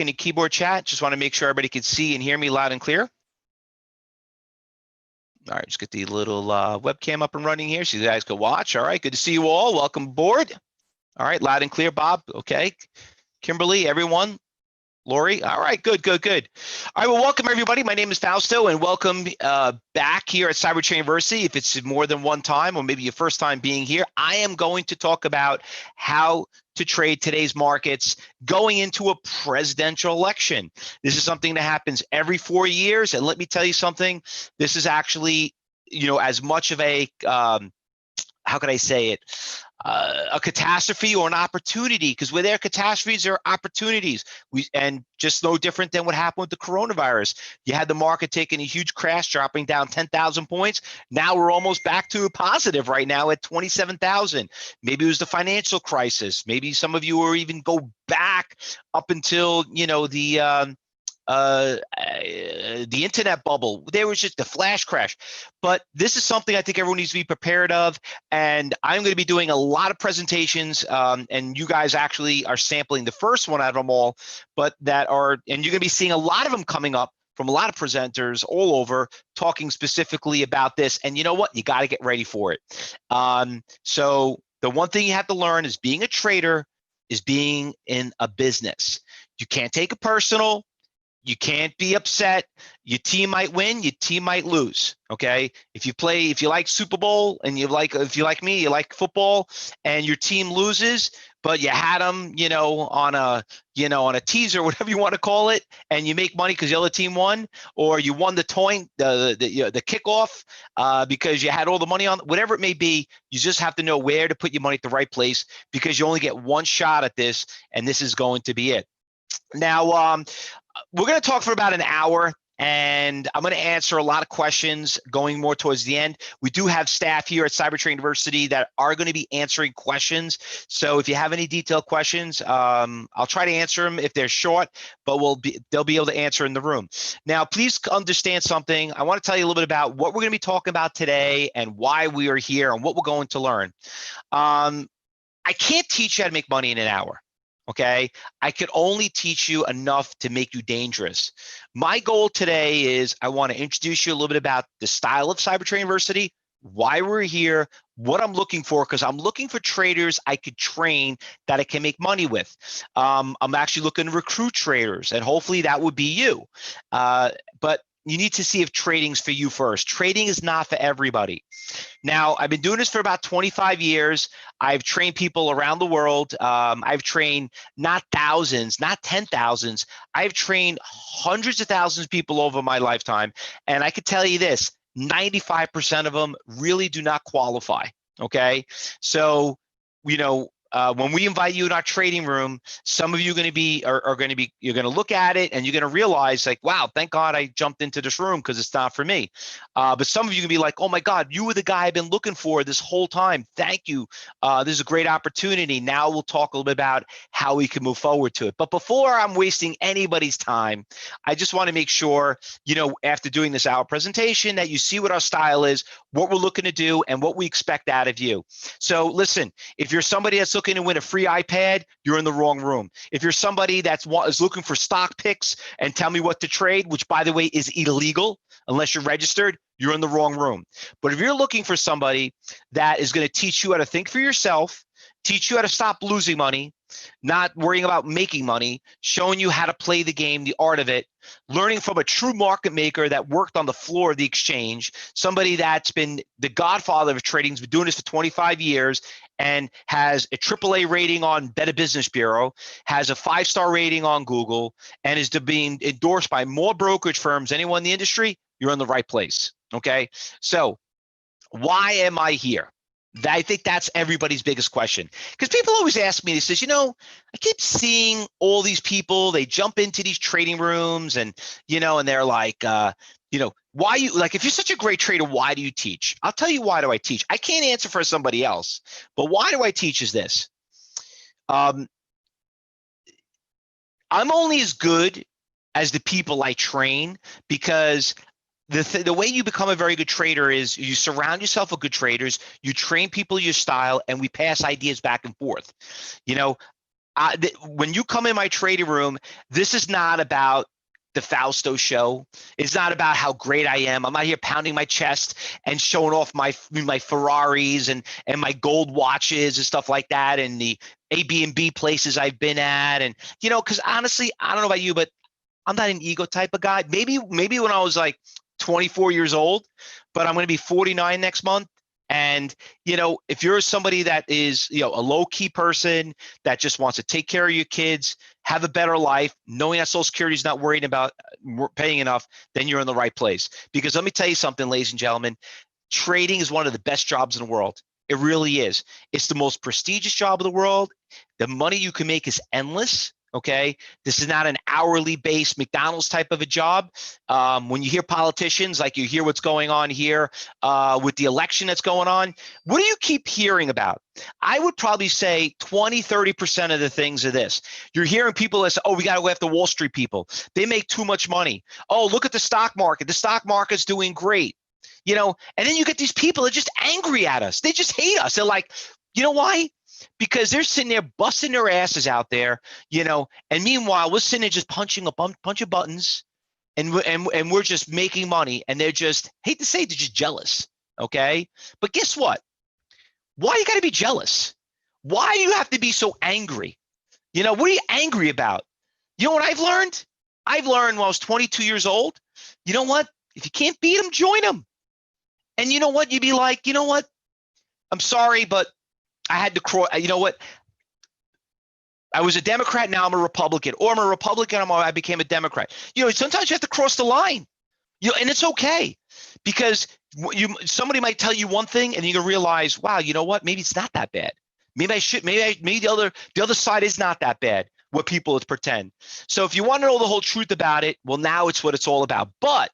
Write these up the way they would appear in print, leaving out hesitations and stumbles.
Any keyboard chat? Just want to make sure everybody can see and hear me loud and clear. All right, just get the little webcam up and running here so you guys can watch. All right, good to see you all. Welcome aboard. All right, loud and clear, Bob. Okay. Kimberly, everyone. Lori, all right, good. All right, well, welcome everybody. My name is Fausto, and welcome back here at CyberTradingu University. If it's more than one time, or maybe your first time being here, I am going to talk about how to trade today's markets going into a presidential election. This is something that happens every 4 years, and let me tell you something. This is actually, as much of a how can I say it? A catastrophe or an opportunity, because where there are catastrophes, there are opportunities. And just no different than what happened with the coronavirus. You had the market taking a huge crash, dropping down 10,000 points. Now we're almost back to a positive right now at 27,000. Maybe it was the financial crisis. Maybe some of you will even go back up until, the internet bubble. There was just a flash crash. But this is something I think everyone needs to be prepared of. And I'm going to be doing a lot of presentations, and you guys actually are sampling the first one out of them all, and you're going to be seeing a lot of them coming up from a lot of presenters all over talking specifically about this. And you know what? You got to get ready for it. So the one thing you have to learn is being a trader is being in a business. You can't take it personal. You can't be upset. Your team might win, your team might lose. Okay. If you like Super Bowl and if you like me, you like football and your team loses, but you had them, on a teaser, whatever you want to call it, and you make money because the other team won, or you won the kickoff because you had all the money on, whatever it may be, you just have to know where to put your money at the right place, because you only get one shot at this, and this is going to be it. Now, we're going to talk for about an hour, and I'm going to answer a lot of questions going more towards the end. We do have staff here at CyberTradingu University that are going to be answering questions. So if you have any detailed questions, I'll try to answer them if they're short, but they'll be able to answer in the room. Now, please understand something. I want to tell you a little bit about what we're going to be talking about today and why we are here and what we're going to learn. I can't teach you how to make money in an hour. Okay, I could only teach you enough to make you dangerous. My goal today is I want to introduce you a little bit about the style of CyberTradingu University, why we're here, what I'm looking for, because I'm looking for traders I could train that I can make money with. I'm actually looking to recruit traders, and hopefully that would be you. But you need to see if trading's for you first. Trading is not for everybody. Now, I've been doing this for about 25 years. I've trained people around the world. I've trained not thousands, not 10,000s. I've trained hundreds of thousands of people over my lifetime. And I could tell you this, 95% of them really do not qualify, okay? So, when we invite you in our trading room, some of you are going to be, you're going to look at it and you're going to realize like, wow, thank God I jumped into this room because it's not for me. But some of you can be like, oh my God, you were the guy I've been looking for this whole time. Thank you. This is a great opportunity. Now we'll talk a little bit about how we can move forward to it. But before I'm wasting anybody's time, I just want to make sure, after doing this hour presentation, that you see what our style is, what we're looking to do, and what we expect out of you. So listen, if you're somebody that's looking to win a free iPad, you're in the wrong room. If you're somebody that is looking for stock picks and tell me what to trade, which by the way is illegal unless you're registered, you're in the wrong room. But if you're looking for somebody that is going to teach you how to think for yourself, teach you how to stop losing money, not worrying about making money, showing you how to play the game, the art of it, learning from a true market maker that worked on the floor of the exchange, somebody that's been the godfather of trading, has been doing this for 25 years and has a AAA rating on Better Business Bureau, has a 5-star rating on Google, and is being endorsed by more brokerage firms than anyone in the industry, you're in the right place, okay? So why am I here? I think that's everybody's biggest question, because people always ask me, they says, I keep seeing all these people, they jump into these trading rooms and, and they're like, why you, like, if you're such a great trader, why do you teach? I'll tell you, why do I teach? I can't answer for somebody else, but why do I teach is this. I'm only as good as the people I train, because the way you become a very good trader is you surround yourself with good traders, you train people your style, and we pass ideas back and forth. when you come in my trading room, this is not about the Fausto show. It's not about how great I am. I'm not here pounding my chest and showing off my Ferraris and my gold watches and stuff like that, and the Airbnb places I've been at. And because honestly, I don't know about you, but I'm not an ego type of guy. Maybe when I was like 24 years old, but I'm going to be 49 next month. And, if you're somebody that is, a low key person that just wants to take care of your kids, have a better life, knowing that Social Security is not worried about paying enough, then you're in the right place. Because let me tell you something, ladies and gentlemen, trading is one of the best jobs in the world. It really is. It's the most prestigious job in the world. The money you can make is endless. Okay, this is not an hourly based McDonald's type of a job. When you hear politicians, like you hear what's going on here with the election that's going on, what do you keep hearing about? I would probably say 20–30% of the things are this. You're hearing people that say, oh, we got to go after Wall Street people. They make too much money. Oh, look at the stock market. The stock market's doing great. And then you get these people that are just angry at us. They just hate us. They're like, you know why? Because they're sitting there busting their asses out there, and meanwhile, we're sitting there just punching a bunch of buttons, and we're just making money, and they're just, hate to say it, they're just jealous, okay? But guess what? Why you got to be jealous? Why do you have to be so angry? What are you angry about? You know what I've learned? I've learned when I was 22 years old, you know what? If you can't beat them, join them. And you know what? You'd be like, you know what? I'm sorry, but I had to cross. You know what? I was a Democrat. Now I'm a Republican, or I'm a Republican. I became a Democrat. Sometimes you have to cross the line. And it's okay, because somebody might tell you one thing, and you're gonna realize, wow, you know what? Maybe it's not that bad. Maybe I should. Maybe the other side is not that bad. What people pretend. So if you want to know the whole truth about it, well, now it's what it's all about. But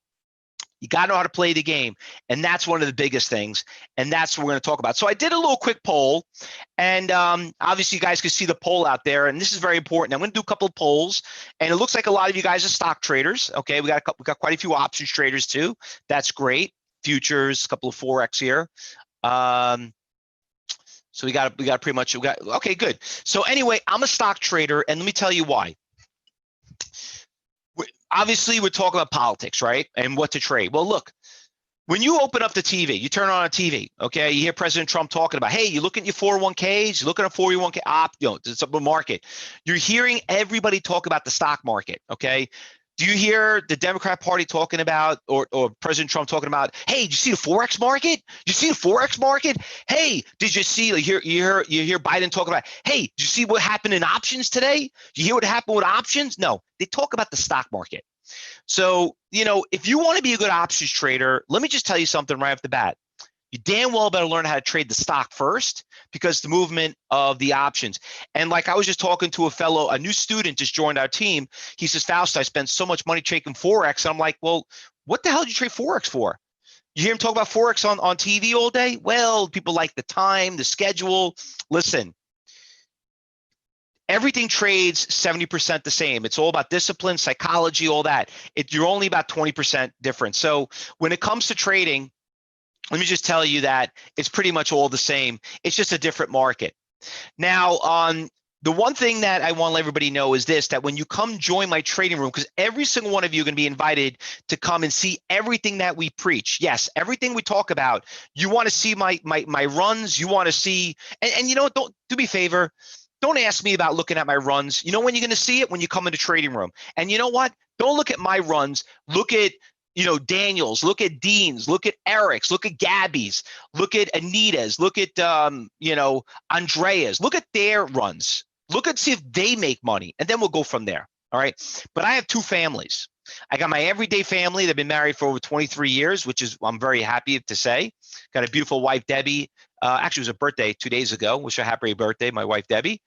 you got to know how to play the game. And that's one of the biggest things. And that's what we're going to talk about. So I did a little quick poll. And obviously, you guys can see the poll out there. And this is very important. I'm going to do a couple of polls. And it looks like a lot of you guys are stock traders. Okay, we got quite a few options traders too. That's great. Futures, a couple of Forex here. So we got pretty much, okay, good. So anyway, I'm a stock trader. And let me tell you why. Obviously, we're talking about politics, right? And what to trade. Well, look, when you open up the TV, you turn on a TV, okay? You hear President Trump talking about, hey, you look at your 401ks, you look at a 401k it's a market. You're hearing everybody talk about the stock market, okay? Do you hear the Democrat Party talking about, or President Trump talking about, hey, did you see the Forex market? Did you see the Forex market? Hey, did you see, you hear Biden talking about, hey, did you see what happened in options today? Did you hear what happened with options? No, they talk about the stock market. So, if you want to be a good options trader, let me just tell you something right off the bat. You damn well better learn how to trade the stock first, because the movement of the options. And like I was just talking to a new student just joined our team. He says, Fausto, I spent so much money trading Forex. And I'm like, well, what the hell did you trade Forex for? You hear him talk about Forex on TV all day? Well, people like the time, the schedule. Listen, everything trades 70% the same. It's all about discipline, psychology, all that. You're only about 20% different. So when it comes to trading, let me just tell you that it's pretty much all the same. It's just a different market. Now, the one thing that I want to let everybody know is this, that when you come join my trading room, because every single one of you are going to be invited to come and see everything that we preach. Yes, everything we talk about. You want to see my runs. You want to see, and don't do me a favor. Don't ask me about looking at my runs. You know when you're going to see it? When you come in the trading room. And you know what? Don't look at my runs. Look at Daniel's, look at Dean's, look at Eric's, look at Gabby's, look at Anita's, look at, Andrea's, look at their runs. Look and see if they make money, and then we'll go from there. All right. But I have two families. I got my everyday family. They've been married for over 23 years, which is, I'm very happy to say. Got a beautiful wife, Debbie. Actually, it was her birthday 2 days ago. Wish her a happy birthday, my wife, Debbie.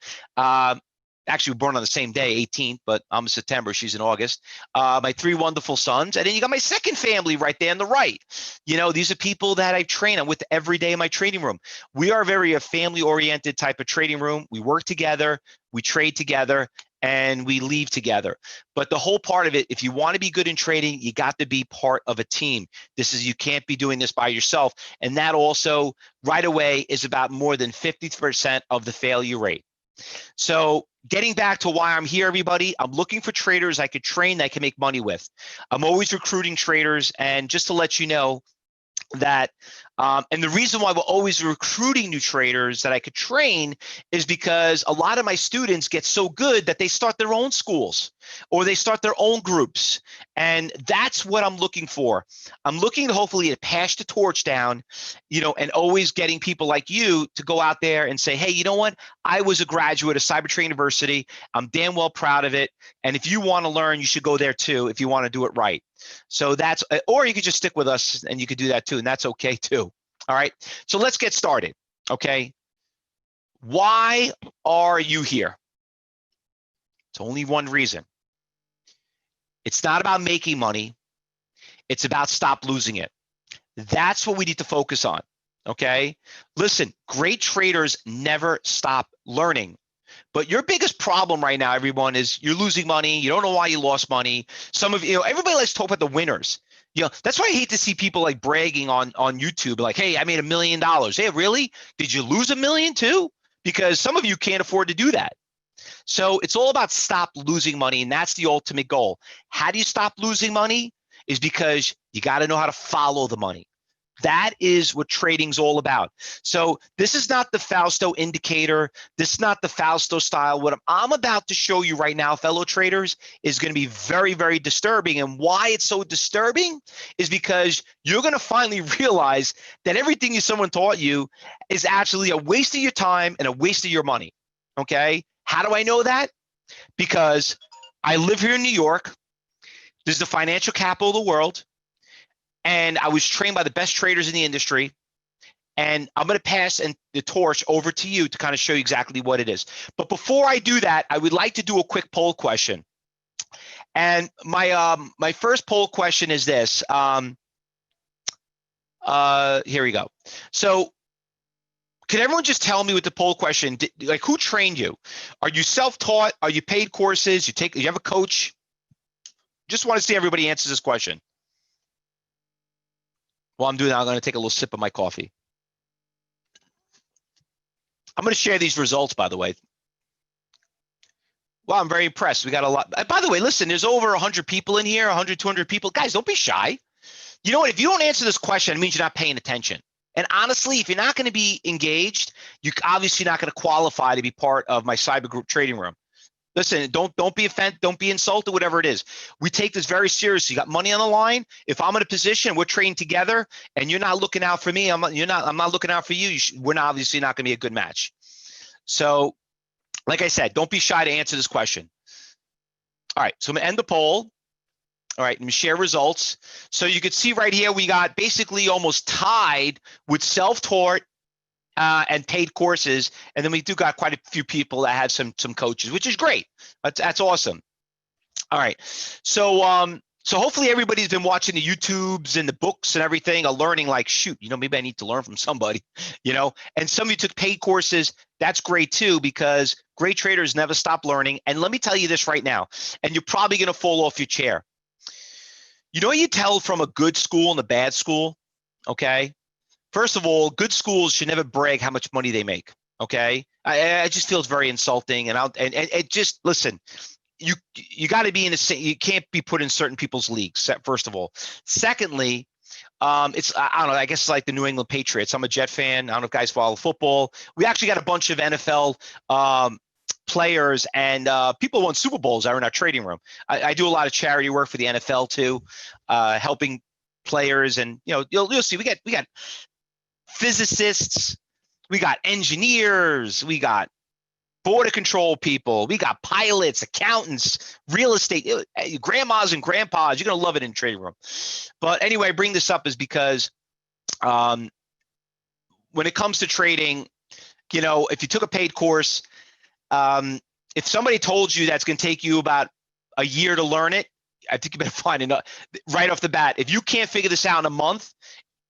Actually, we're born on the same day, 18th, but I'm in September. She's in August. My three wonderful sons. And then you got my second family right there on the right. These are people that I train. I'm with every day in my trading room. We are very a family-oriented type of trading room. We work together, we trade together, and we leave together. But the whole part of it, if you want to be good in trading, you got to be part of a team. You can't be doing this by yourself. And that also, right away, is about more than 50% of the failure rate. So getting back to why I'm here, everybody, I'm looking for traders I could train that I can make money with. I'm always recruiting traders. And just to let you know that, and the reason why we're always recruiting new traders that I could train is because a lot of my students get so good that they start their own schools or they start their own groups. And that's what I'm looking for. I'm looking to hopefully pass the torch down, and always getting people like you to go out there and say, hey, you know what? I was a graduate of CyberTrading University. I'm damn well proud of it. And if you want to learn, you should go there too, if you want to do it right. So that's, or you could just stick with us and you could do that too. And that's okay too. All right. So let's get started. Okay. Why are you here? It's only one reason. It's not about making money. It's about stop losing it. That's what we need to focus on. Okay. Listen, great traders never stop learning. But your biggest problem right now, everyone, is you're losing money. You don't know why you lost money. Some of you, everybody likes to talk about the winners. That's why I hate to see people like bragging on YouTube, like, hey, I made $1 million. Hey, really? Did you lose $1 million too? Because some of you can't afford to do that. So it's all about stop losing money, and that's the ultimate goal. How do you stop losing money? Is because you got to know how to follow the money. That is what trading's all about. So this is not the Fausto indicator. This is not the Fausto style. What I'm about to show you right now, fellow traders, is going to be very, very disturbing. And why it's so disturbing is because you're going to finally realize that everything someone taught you is actually a waste of your time and a waste of your money. Okay? How do I know that? Because I live here in New York. This is the financial capital of the world. And I was trained by the best traders in the industry. And I'm going to pass the torch over to you to kind of show you exactly what it is. But before I do that, I would like to do a quick poll question. And my first poll question is this. Here we go. So can everyone just tell me with the poll question, like, who trained you? Are you self-taught? Are you paid courses? You have a coach? Just want to see everybody answer this question. While I'm doing that, I'm going to take a little sip of my coffee. I'm going to share these results, by the way. Well, I'm very impressed. We got a lot. By the way, listen, there's over 100 people in here, 100, 200 people. Guys, don't be shy. You know what? If you don't answer this question, it means you're not paying attention. And honestly, if you're not going to be engaged, you're obviously not going to qualify to be part of my CyberGroup trading room. Listen, don't be offended, don't be insulted, whatever it is. We take this very seriously. You got money on the line. If I'm in a position, we're trading together, and you're not looking out for me, I'm not looking out for you. We're obviously not going to be a good match. So, like I said, don't be shy to answer this question. All right, so I'm going to end the poll. All right, let me share results. So you can see right here, we got basically almost tied with self-taught and paid courses, and then we do got quite a few people that had some coaches, which is great. That's awesome. All right, so so hopefully everybody's been watching the YouTubes and the books and everything, learning like, shoot, maybe I need to learn from somebody, And some of you took paid courses. That's great too, because great traders never stop learning. And let me tell you this right now, and you're probably going to fall off your chair. You tell from a good school and a bad school, okay? First of all, good schools should never brag how much money they make. Okay, I just feel it's very insulting, and it just, listen. You got to be in you can't be put in certain people's leagues. First of all, secondly, it's, I don't know. I guess it's like the New England Patriots. I'm a Jet fan. I don't know if guys follow football. We actually got a bunch of NFL players and people who won Super Bowls are in our trading room. I do a lot of charity work for the NFL too, helping players, and you'll see we got physicists, we got engineers, we got border control people, we got pilots, accountants, real estate, grandmas and grandpas. You're going to love it in the trading room. But anyway, I bring this up is because when it comes to trading, if you took a paid course, if somebody told you that's going to take you about a year to learn it, I think you better find it right off the bat. If you can't figure this out in a month,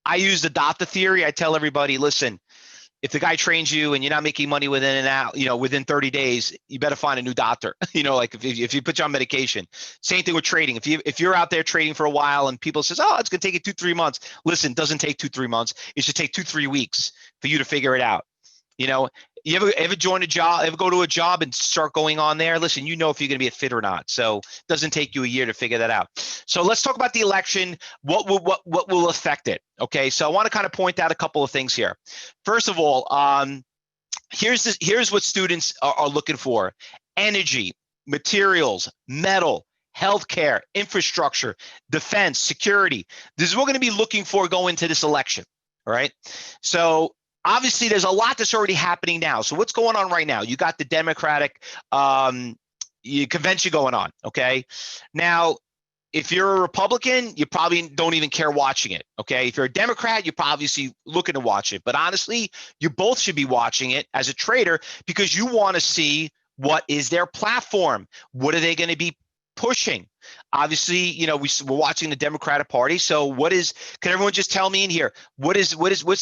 I use the doctor theory. I tell everybody, listen, if the guy trains you and you're not making money within within 30 days, you better find a new doctor. Like if you put you on medication. Same thing with trading. If you're out there trading for a while and people says, oh, it's going to take you 2-3 months. Listen, it doesn't take 2-3 months. It should take 2-3 weeks for you to figure it out. You ever join a job, ever go to a job and start going on there? Listen, you know if you're going to be a fit or not. So it doesn't take you a year to figure that out. So let's talk about the election. What will affect it? Okay, so I want to kind of point out a couple of things here. First of all, here's what students are looking for: energy, materials, metal, healthcare, infrastructure, defense, security. This is what we're going to be looking for going into this election. All right. So obviously there's a lot that's already happening now. So what's going on right now? You got the Democratic convention going on. Okay. Now, if you're a Republican, you probably don't even care watching it. Okay. If you're a Democrat, you're obviously looking to watch it. But honestly, you both should be watching it as a trader because you want to see what is their platform. What are they going to be pushing? Obviously, you know, we're watching the Democratic Party. So can everyone just tell me in here, what's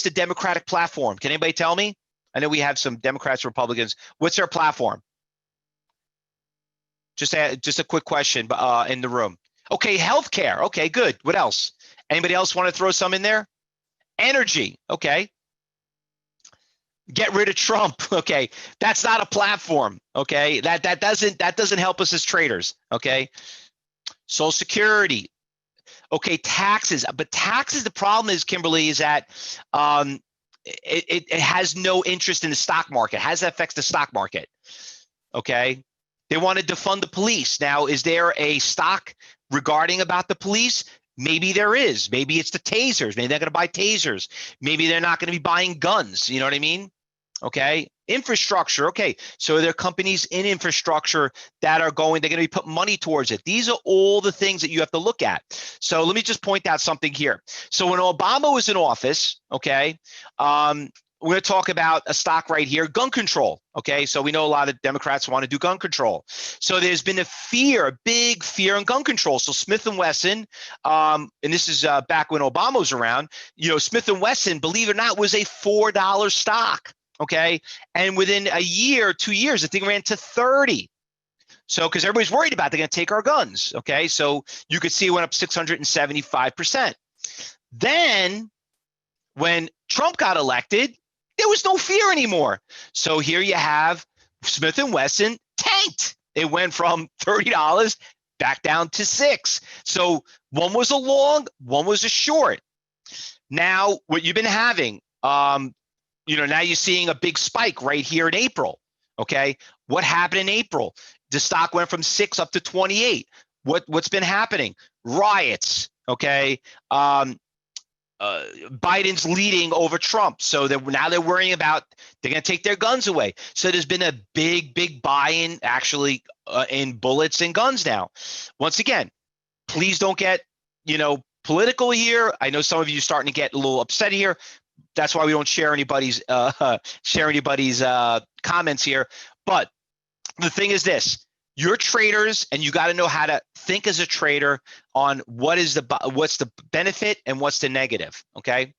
the Democratic platform? Can anybody tell me? I know we have some Democrats, Republicans. What's their platform? Just a quick question in the room. Okay, healthcare. Okay, good. What else? Anybody else want to throw some in there? Energy. Okay. Get rid of Trump. Okay, that's not a platform. Okay, that doesn't help us as traders. Okay, Social Security. Okay, taxes. But taxes, the problem is, Kimberly, is that it has no interest in the stock market. How does that affect the stock market? Okay, they want to defund the police. Now, is there a stock regarding about the police? Maybe there is. Maybe it's the tasers. Maybe they're going to buy tasers. Maybe they're not going to be buying guns. You know what I mean? Okay. Infrastructure. Okay. So there are companies in infrastructure that are they're going to be putting money towards it. These are all the things that you have to look at. So let me just point out something here. So when Obama was in office, okay, we're going to talk about a stock right here, gun control. Okay, so we know a lot of Democrats want to do gun control. So there's been a big fear in gun control. So Smith & Wesson, and this is back when Obama was around, you know, Smith & Wesson, believe it or not, was a $4 stock. Okay, and within a year, 2 years, the thing ran to 30. So because everybody's worried about they're going to take our guns. Okay, so you could see it went up 675%. Then when Trump got elected, there was no fear anymore. So here you have Smith & Wesson tanked. It went from $30 back down to $6. So one was a long, one was a short. Now, what you've been having, you know, now you're seeing a big spike right here in April. Okay, what happened in April? The stock went from 6 up to 28. What's been happening? Riots. Okay. Biden's leading over Trump. So now they're worrying about they're going to take their guns away. So there's been a big buy-in actually in bullets and guns now. Once again, please don't get, you know, political here. I know some of you are starting to get a little upset here. That's why we don't share anybody's comments here. But the thing is this. You're traders, and you got to know how to think as a trader on what's the benefit and what's the negative. Okay.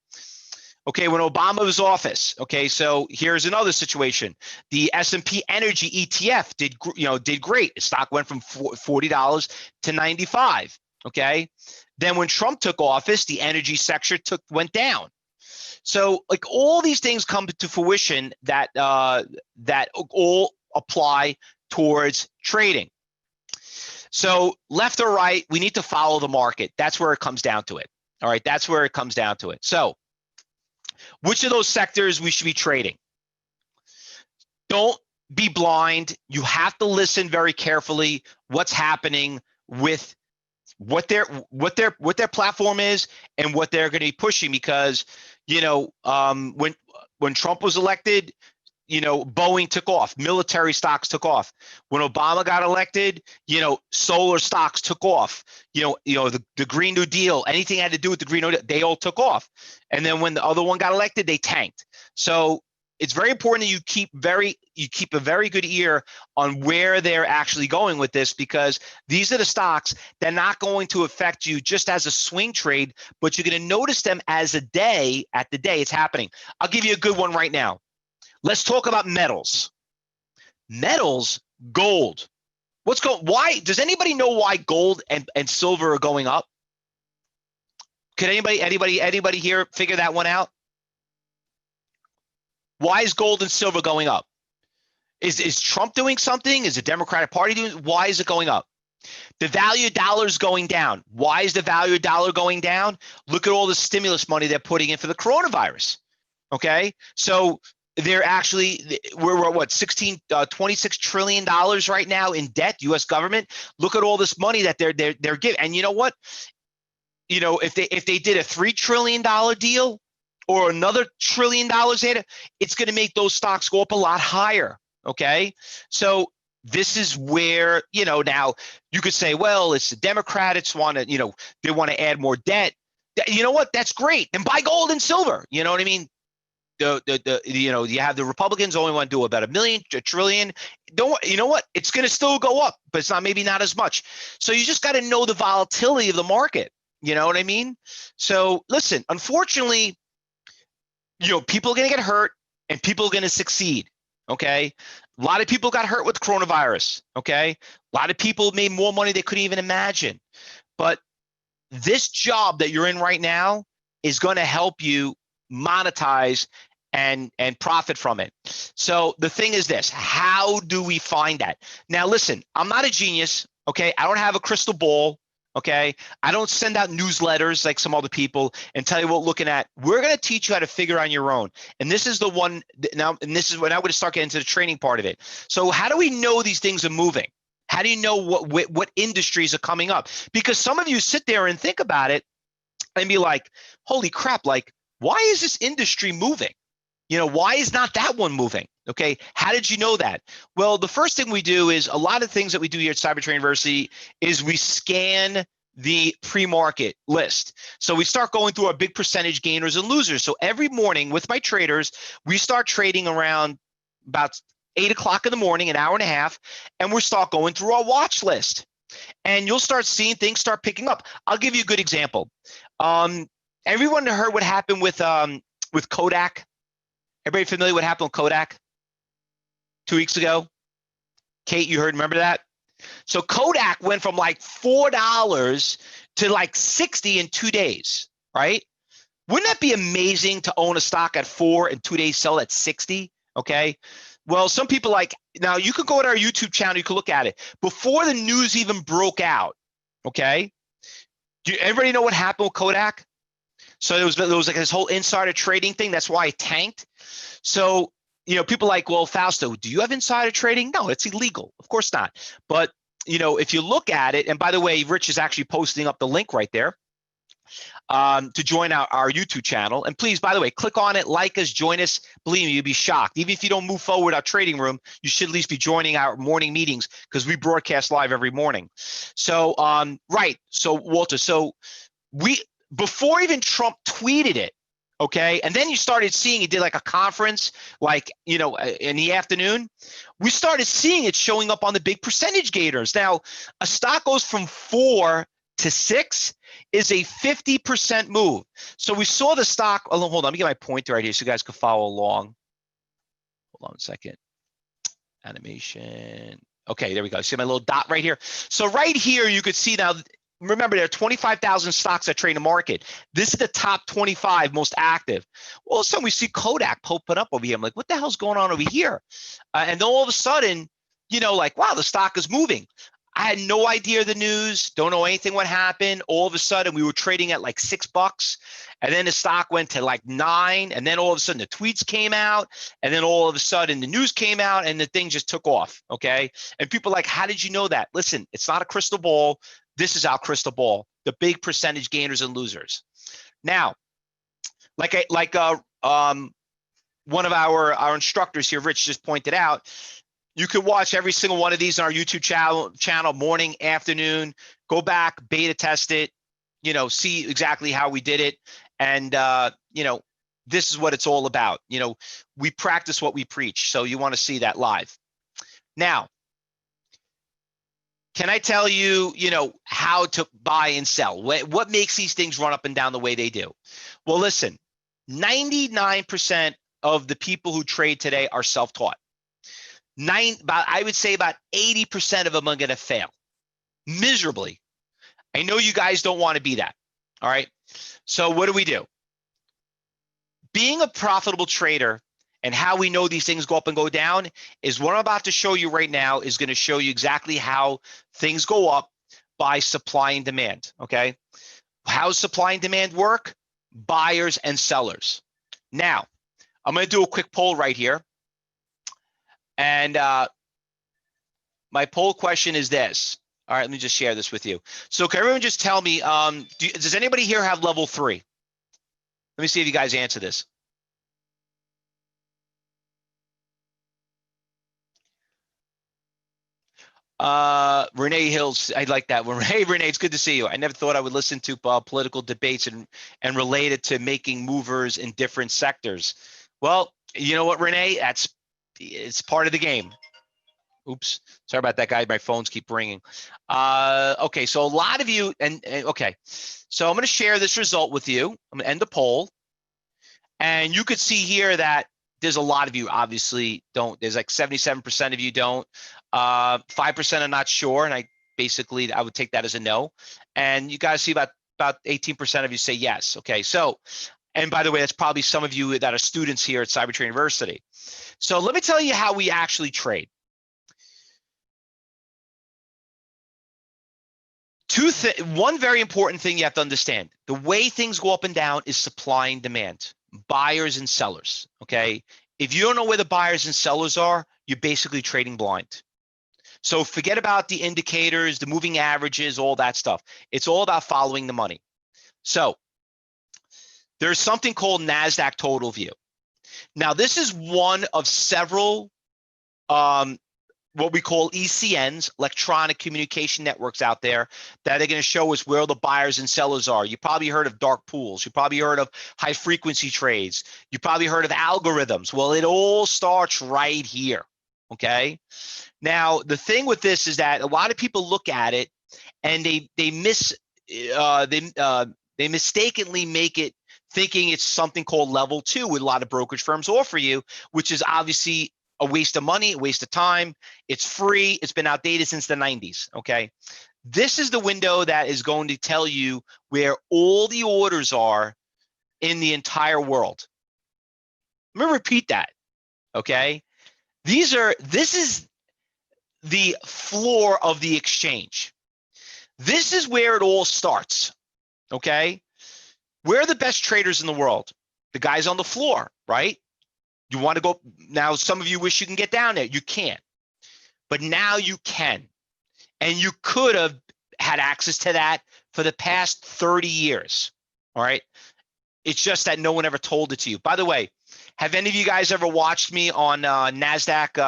Okay. When Obama was office. Okay. So here's another situation. The S&P Energy ETF did great. The stock went from $40 to $95. Okay. Then when Trump took office, the energy sector went down. So like all these things come to fruition that all apply towards trading. So left or right, we need to follow the market. That's where it comes down to it. All right, that's where it comes down to it. So which of those sectors we should be trading? Don't be blind. You have to listen very carefully what's happening with what their platform is and what they're going to be pushing, because you know when Trump was elected, you know, Boeing took off, military stocks took off. When Obama got elected, you know, solar stocks took off. You know, the Green New Deal, anything had to do with the Green New Deal, they all took off. And then when the other one got elected, they tanked. So it's very important that you keep a very good ear on where they're actually going with this, because these are the stocks that are not going to affect you just as a swing trade, but you're going to notice them as at the day it's happening. I'll give you a good one right now. Let's talk about metals. Metals, gold. Why does anybody know why gold and silver are going up? Could anybody here figure that one out? Why is gold and silver going up? Is Trump doing something? Is the Democratic Party doing? Why is it going up? The value of dollar is going down. Why is the value of dollar going down? Look at all the stimulus money they're putting in for the coronavirus. Okay, so they're actually we're at what 26 trillion dollars right now in debt, U.S. government. Look at all this money that they're giving. And you know what? You know, if they did a $3 trillion deal or another $1 trillion in it's going to make those stocks go up a lot higher. Okay, so this is where, you know, now you could say, well, it's the Democrats want to, you know, they want to add more debt. You know what? That's great. Then buy gold and silver. You know what I mean? You know, you have the Republicans only want to do about $1 trillion. Don't, you know what? It's going to still go up, but it's not, maybe not as much. So you just got to know the volatility of the market. You know what I mean? So listen, unfortunately, you know, people are going to get hurt and people are going to succeed. Okay. A lot of people got hurt with coronavirus. Okay. A lot of people made more money they couldn't even imagine. But this job that you're in right now is going to help you monetize and profit from it. So the thing is this, how do we find that? Now, listen, I'm not a genius. Okay. I don't have a crystal ball. Okay. I don't send out newsletters like some other people and tell you what we're looking at. We're going to teach you how to figure on your own. And this is the one now, and this is when I would start getting into the training part of it. So how do we know these things are moving? How do you know what industries are coming up? Because some of you sit there and think about it and be like, holy crap, like, why is this industry moving? You know, why is not that one moving? Okay, how did you know that? Well, the first thing we do is a lot of things that we do here at CyberTrading University is we scan the pre-market list. So we start going through our big percentage gainers and losers. So every morning with my traders, we start trading around about 8 o'clock in the morning, an hour and a half, and we start going through our watch list. And you'll start seeing things start picking up. I'll give you a good example. Everyone heard what happened with Kodak? Everybody familiar with what happened with Kodak 2 weeks ago? Kate, you heard, remember that? So Kodak went from like $4 to like 60 in 2 days, right? Wouldn't that be amazing to own a stock at 4 and 2 days sell at 60? Okay. Well, some people like, now you could go to our YouTube channel, you can look at it. Before the news even broke out, okay? Do everybody know what happened with Kodak? So there was like this whole insider trading thing. That's why it tanked. So, you know, people like, well, Fausto, do you have insider trading? No, it's illegal. Of course not. But, you know, if you look at it, and by the way, Rich is actually posting up the link right there to join our YouTube channel. And please, by the way, click on it, like us, join us. Believe me, you'll be shocked. Even if you don't move forward our trading room, you should at least be joining our morning meetings because we broadcast live every morning. So, right. So, Walter, so before even Trump tweeted it, okay, and then you started seeing he did like a conference, like, you know, in the afternoon, we started seeing it showing up on the big percentage gainers. Now, a stock goes from 4 to 6 is a 50% move. So we saw the stock, hold on, let me get my pointer right here so you guys can follow along. Hold on a second. Animation. Okay, there we go. See my little dot right here? So right here, you could see now, remember, there are 25,000 stocks that trade in the market. This is the top 25 most active. Well, all of a sudden we see Kodak popping up over here. I'm like, what the hell's going on over here? And then all of a sudden, you know, like, wow, the stock is moving. I had no idea the news, don't know anything what happened. All of a sudden we were trading at like $6 and then the stock went to like 9. And then all of a sudden the tweets came out and then all of a sudden the news came out and the thing just took off. Okay. And people are like, how did you know that? Listen, it's not a crystal ball. This is our crystal ball, the big percentage gainers and losers. Now, like one of our instructors here, Rich, just pointed out, you could watch every single one of these on our YouTube channel, morning, afternoon, go back, beta test it, you know, see exactly how we did it. And, you know, this is what it's all about. You know, we practice what we preach. So you want to see that live. Now, can I tell you, you know, how to buy and sell? What makes these things run up and down the way they do? Well, listen, 99% of the people who trade today are self-taught. I would say about 80% of them are going to fail miserably. I know you guys don't want to be that. All right. So what do we do? Being a profitable trader And how we know these things go up and go down is what I'm about to show you right now is going to show you exactly how things go up by supply and demand, okay? How does supply and demand work? Buyers and sellers. Now, I'm going to do a quick poll right here. And my poll question is this. All right, let me just share this with you. So can everyone just tell me, does anybody here have level 3? Let me see if you guys answer this. Renee Hills, I like that one. Hey, Renee, it's good to see you. I never thought I would listen to political debates and relate it to making movers in different sectors. Well, you know what, Renee? It's part of the game. Oops, sorry about that, guy. My phones keep ringing. Okay, so a lot of you, okay, so I'm going to share this result with you. I'm going to end the poll, and you could see here that there's a lot of you obviously don't. There's like 77% of you don't. 5% are not sure, and I would take that as a no. And you guys see about 18% of you say yes. Okay, so, and by the way, that's probably some of you that are students here at CyberTradingu University. So let me tell you how we actually trade. One very important thing you have to understand: the way things go up and down is supply and demand, buyers and sellers. Okay, if you don't know where the buyers and sellers are, you're basically trading blind. So forget about the indicators, the moving averages, all that stuff. It's all about following the money. So there's something called NASDAQ Total View. Now, this is one of several what we call ECNs, electronic communication networks out there, that are going to show us where the buyers and sellers are. You probably heard of dark pools. You probably heard of high frequency trades. You probably heard of algorithms. Well, it all starts right here. Okay. Now, the thing with this is that a lot of people look at it and they mistakenly make it thinking it's something called level 2, with a lot of brokerage firms offer you, which is obviously a waste of money, a waste of time. It's free. It's been outdated since the 90s. Okay. This is the window that is going to tell you where all the orders are in the entire world. Let me repeat that. Okay. This is the floor of the exchange. This is where it all starts. Okay. Where are the best traders in the world? The guys on the floor, right? You want to go now. Some of you wish you can get down there. You can't, but now you can. And you could have had access to that for the past 30 years. All right. It's just that no one ever told it to you. By the way, have any of you guys ever watched me on NASDAQ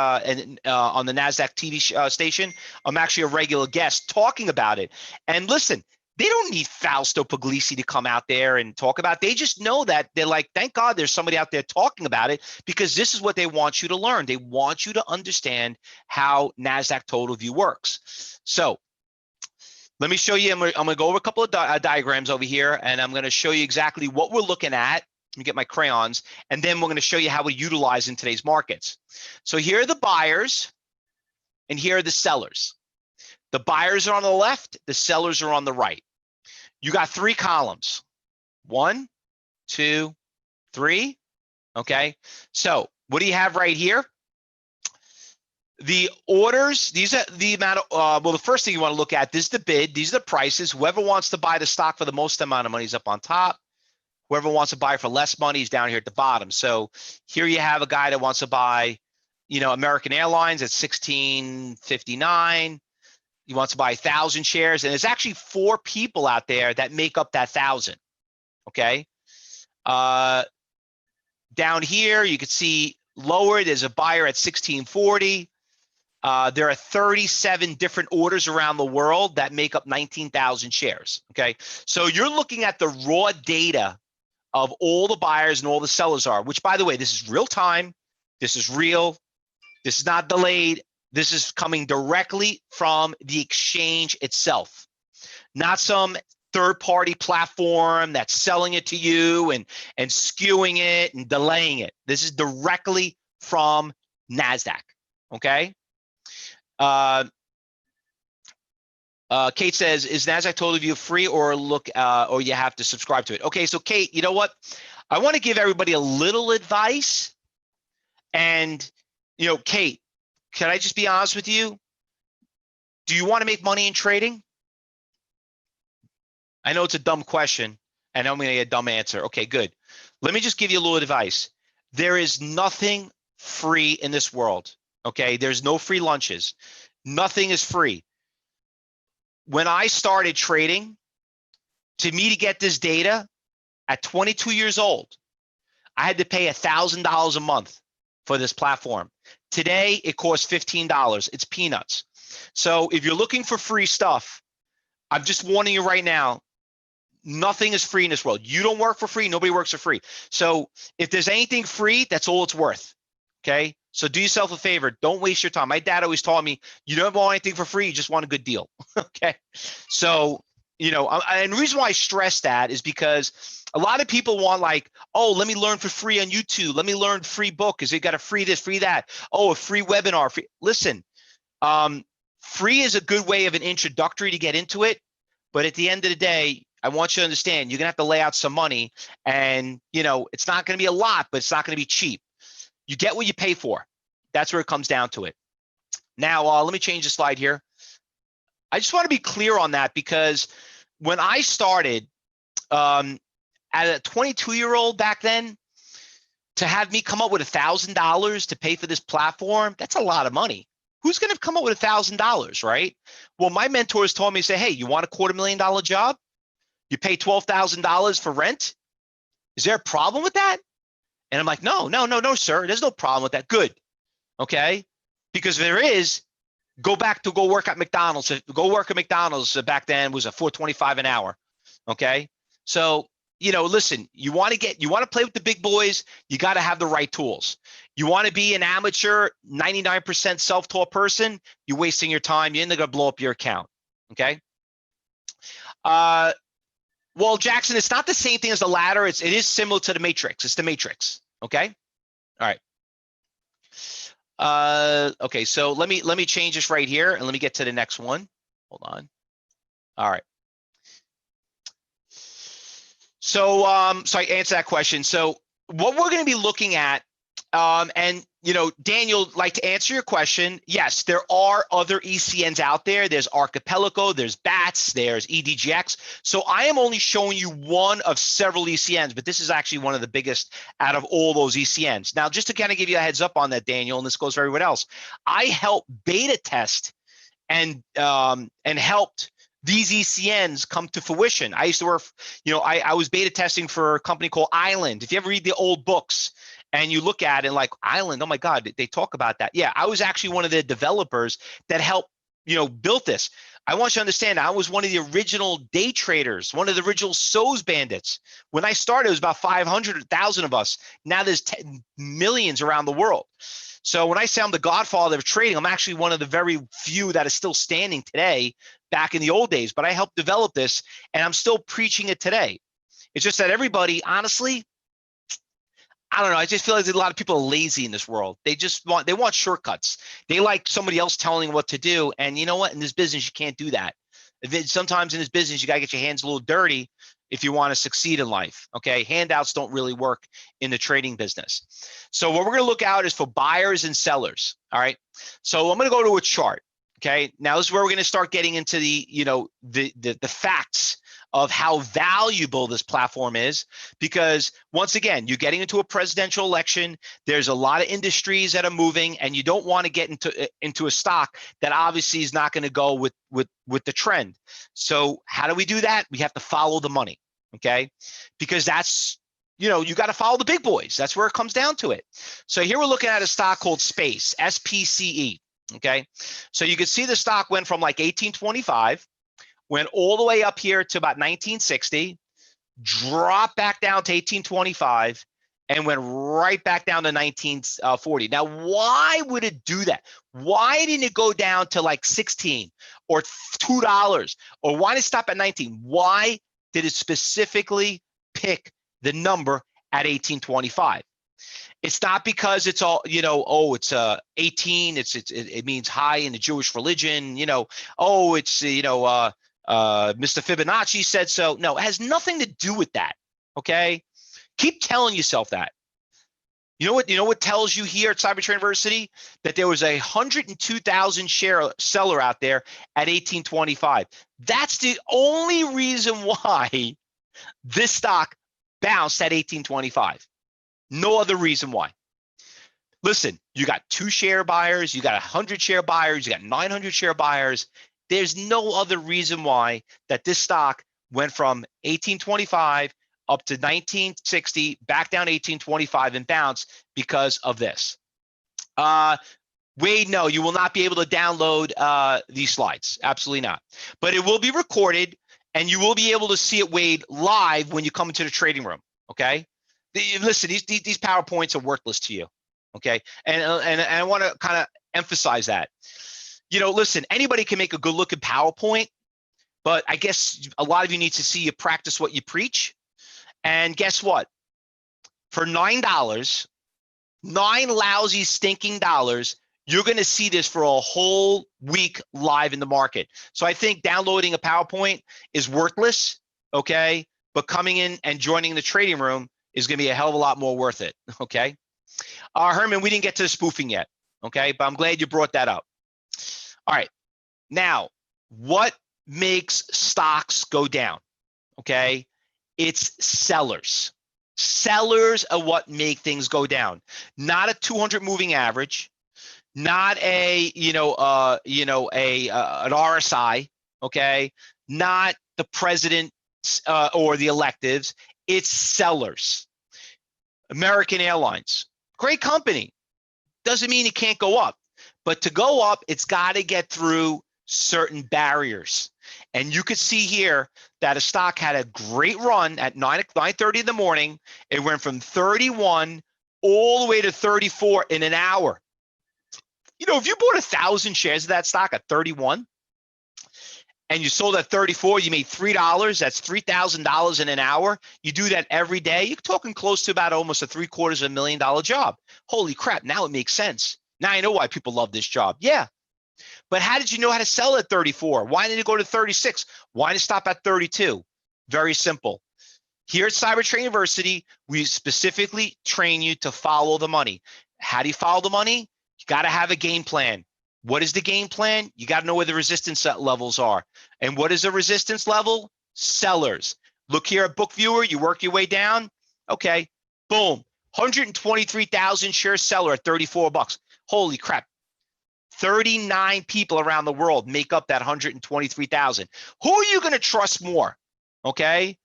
on the NASDAQ TV station? I'm actually a regular guest talking about it. And listen, they don't need Fausto Pugliese to come out there and talk about it. They just know that they're like, thank God there's somebody out there talking about it, because this is what they want you to learn. They want you to understand how NASDAQ Total View works. So let me show you. I'm going to go over a couple of diagrams over here, and I'm going to show you exactly what we're looking at. Let me get my crayons, and then we're going to show you how we utilize in today's markets. So here are the buyers, and here are the sellers. The buyers are on the left, the sellers are on the right. You got 3 columns. 1, 2, 3. Okay. So what do you have right here? The orders, these are the amount of, well, the first thing you want to look at, this is the bid, these are the prices. Whoever wants to buy the stock for the most amount of money is up on top. Whoever wants to buy for less money is down here at the bottom. So here you have a guy that wants to buy, American Airlines at $16.59. He wants to buy 1,000 shares, and there's actually 4 people out there that make up that 1,000. Okay. Down here, you can see lower, there's a buyer at 1640. There are 37 different orders around the world that make up 19,000 shares. Okay. So you're looking at the raw data of all the buyers and all the sellers are, which, by the way, this is real time. This is real. This is not delayed. This is coming directly from the exchange itself, not some third-party platform that's selling it to you and skewing it and delaying it. This is directly from NASDAQ. Okay. Kate says, is NASDAQ Total View free or or you have to subscribe to it? Okay, so Kate, you know what? I want to give everybody a little advice. And, Kate, can I just be honest with you? Do you want to make money in trading? I know it's a dumb question, and I'm going to get a dumb answer. Okay, good. Let me just give you a little advice. There is nothing free in this world, okay? There's no free lunches. Nothing is free. When I started trading, to me to get this data at 22 years old, I had to pay $1,000 a month for this platform. Today, it costs $15. It's peanuts. So if you're looking for free stuff, I'm just warning you right now, nothing is free in this world. You don't work for free. Nobody works for free. So if there's anything free, that's all it's worth. Okay. So do yourself a favor. Don't waste your time. My dad always taught me, you don't want anything for free. You just want a good deal. Okay. So, and the reason why I stress that is because a lot of people want like, oh, let me learn for free on YouTube. Let me learn free book. Is it got a free this, free that? Oh, a free webinar. Free. Listen, free is a good way of an introductory to get into it. But at the end of the day, I want you to understand you're going to have to lay out some money, and it's not going to be a lot, but it's not going to be cheap. You get what you pay for. That's where it comes down to it. Now, let me change the slide here. I just want to be clear on that, because when I started at a 22-year-old back then, to have me come up with $1,000 to pay for this platform, that's a lot of money. Who's going to come up with $1,000, right? Well, my mentors told me, say, hey, you want a $250,000 job? You pay $12,000 for rent? Is there a problem with that? And I'm like, no, sir. There's no problem with that. Good. Okay. Because if there is, go work at McDonald's. Go work at McDonald's back then was a $4.25 an hour. Okay. So, listen, you want to play with the big boys. You got to have the right tools. You want to be an amateur, 99% self-taught person, you're wasting your time. You're going to blow up your account. Okay. Well, Jackson, it's not the same thing as the ladder. It is similar to the matrix. It's the matrix. Okay. All right. Okay. So let me change this right here, and let me get to the next one. Hold on. All right. So, so I answer that question. So what we're going to be looking at, and Daniel, like to answer your question, yes, there are other ECNs out there. There's Archipelago, there's BATS, there's EDGX. So I am only showing you one of several ECNs, but this is actually one of the biggest out of all those ECNs. Now, just to kind of give you a heads up on that, Daniel, and this goes for everyone else, I help beta test and helped these ECNs come to fruition. I used to work, I was beta testing for a company called Island. If you ever read the old books and you look at it like Island, oh my God, they talk about that. Yeah, I was actually one of the developers that helped, built this. I want you to understand, I was one of the original day traders, one of the original SOS bandits. When I started, it was about 500,000 of us. Now there's millions around the world. So when I say I'm the godfather of trading, I'm actually one of the very few that is still standing today back in the old days, but I helped develop this and I'm still preaching it today. It's just that everybody, honestly, I don't know. I just feel like a lot of people are lazy in this world. They want shortcuts. They like somebody else telling them what to do. And you know what? In this business, you can't do that. Sometimes in this business, you got to get your hands a little dirty if you want to succeed in life. Okay. Handouts don't really work in the trading business. So what we're going to look out is for buyers and sellers. All right. So I'm going to go to a chart. Okay. Now this is where we're going to start getting into the, the facts of how valuable this platform is, because once again, you're getting into a presidential election. There's a lot of industries that are moving, and you don't want to get into a stock that obviously is not going to go with the trend. So how do we do that? We have to follow the money. Okay. Because that's, you got to follow the big boys. That's where it comes down to it. So here we're looking at a stock called Space, SPCE. Okay. So you can see the stock went from like 1825, went all the way up here to about 1960, dropped back down to 1825, and went right back down to 1940. Now, why would it do that? Why didn't it go down to like 16 or $2? Or why did it stop at 19? Why did it specifically pick the number at 1825? It's not because it's all, it's 18, it means high in the Jewish religion, it's, Mr. Fibonacci said so. No, it has nothing to do with that. Okay. Keep telling yourself that. You know what tells you here at CyberTrading University that there was a 102,000 share seller out there at 1825. That's the only reason why this stock bounced at 1825. No other reason why. Listen, you got 2 share buyers, you got 100 share buyers, you got 900 share buyers. There's no other reason why that this stock went from 1825 up to 1960, back down to 1825 and bounce because of this. Wade, no, you will not be able to download these slides. Absolutely not. But it will be recorded, and you will be able to see it, Wade, live when you come into the trading room. Okay. Listen, these PowerPoints are worthless to you. Okay. And I want to kind of emphasize that. Listen, anybody can make a good looking PowerPoint, but I guess a lot of you need to see you practice what you preach. And guess what? For $9, 9 lousy stinking dollars, you're going to see this for a whole week live in the market. So I think downloading a PowerPoint is worthless, okay? But coming in and joining the trading room is going to be a hell of a lot more worth it, okay? Herman, we didn't get to the spoofing yet, okay? But I'm glad you brought that up. All right. Now, what makes stocks go down, okay? It's sellers. Sellers are what make things go down. Not a 200 moving average, not a an RSI, okay? Not the president or the electives. It's sellers. American Airlines, great company. Doesn't mean it can't go up, but to go up, it's got to get through certain barriers. And you could see here that a stock had a great run at 9:30 in the morning. It went from 31 all the way to 34 in an hour. If you bought 1,000 shares of that stock at 31 and you sold at 34, you made $3. That's $3,000 in an hour. You do that every day, you're talking close to about almost a $750,000 job. Holy crap, now it makes sense. Now I know why people love this job. Yeah. But how did you know how to sell at 34? Why did it go to 36? Why did it stop at 32? Very simple. Here at CyberTrading University, we specifically train you to follow the money. How do you follow the money? You got to have a game plan. What is the game plan? You got to know where the resistance levels are. And what is a resistance level? Sellers. Look here at Book Viewer. You work your way down. Okay. Boom. 123,000 share seller at 34 bucks. Holy crap. 39 people around the world make up that 123,000. Who are you going to trust more? Okay.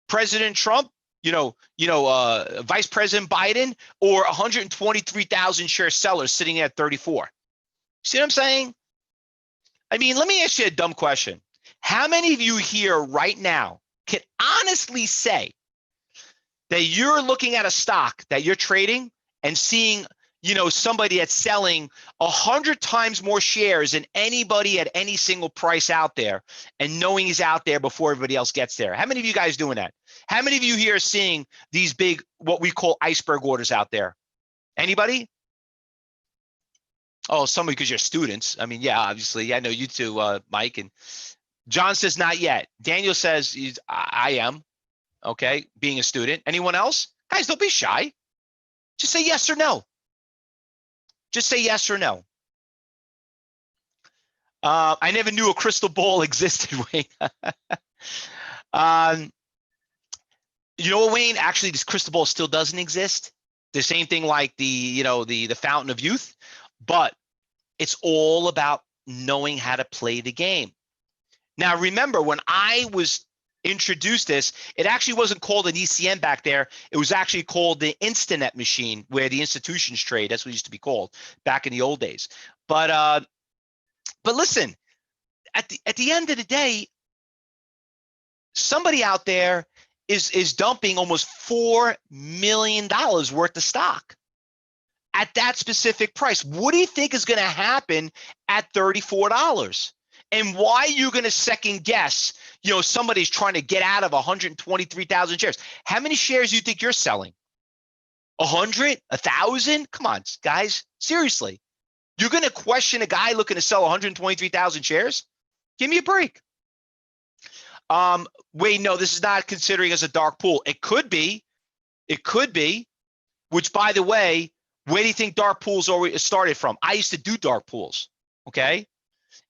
President Trump, Vice President Biden, or 123,000 share sellers sitting at 34. See what I'm saying? I mean, let me ask you a dumb question. How many of you here right now can honestly say that you're looking at a stock that you're trading and seeing, somebody that's selling 100 times more shares than anybody at any single price out there, and knowing he's out there before everybody else gets there? How many of you guys doing that? How many of you here are seeing these big, what we call iceberg orders out there? Anybody? Oh, some because you're students. I mean, yeah, obviously. I know you too, Mike. And John says not yet. Daniel says I am. Okay, being a student. Anyone else? Guys, don't be shy. Just say yes or no. Just say yes or no. I never knew a crystal ball existed, Wayne. You know what, Wayne? Actually, this crystal ball still doesn't exist. The same thing like the fountain of youth, but it's all about knowing how to play the game. Now, remember, when I was introduced this, it actually wasn't called an ECN back there. It was actually called the Instinet machine, where the institutions trade. That's what it used to be called back in the old days. But listen, at the end of the day, somebody out there is dumping almost $4 million worth of stock at that specific price. What do you think is going to happen at $34? And why are you going to second guess, somebody's trying to get out of 123,000 shares? How many shares do you think you're selling? 100? 1,000? Come on, guys. Seriously. You're going to question a guy looking to sell 123,000 shares? Give me a break. Wait, no, this is not considering as a dark pool. It could be. It could be. which, by the way, where do you think dark pools started from? I used to do dark pools, okay?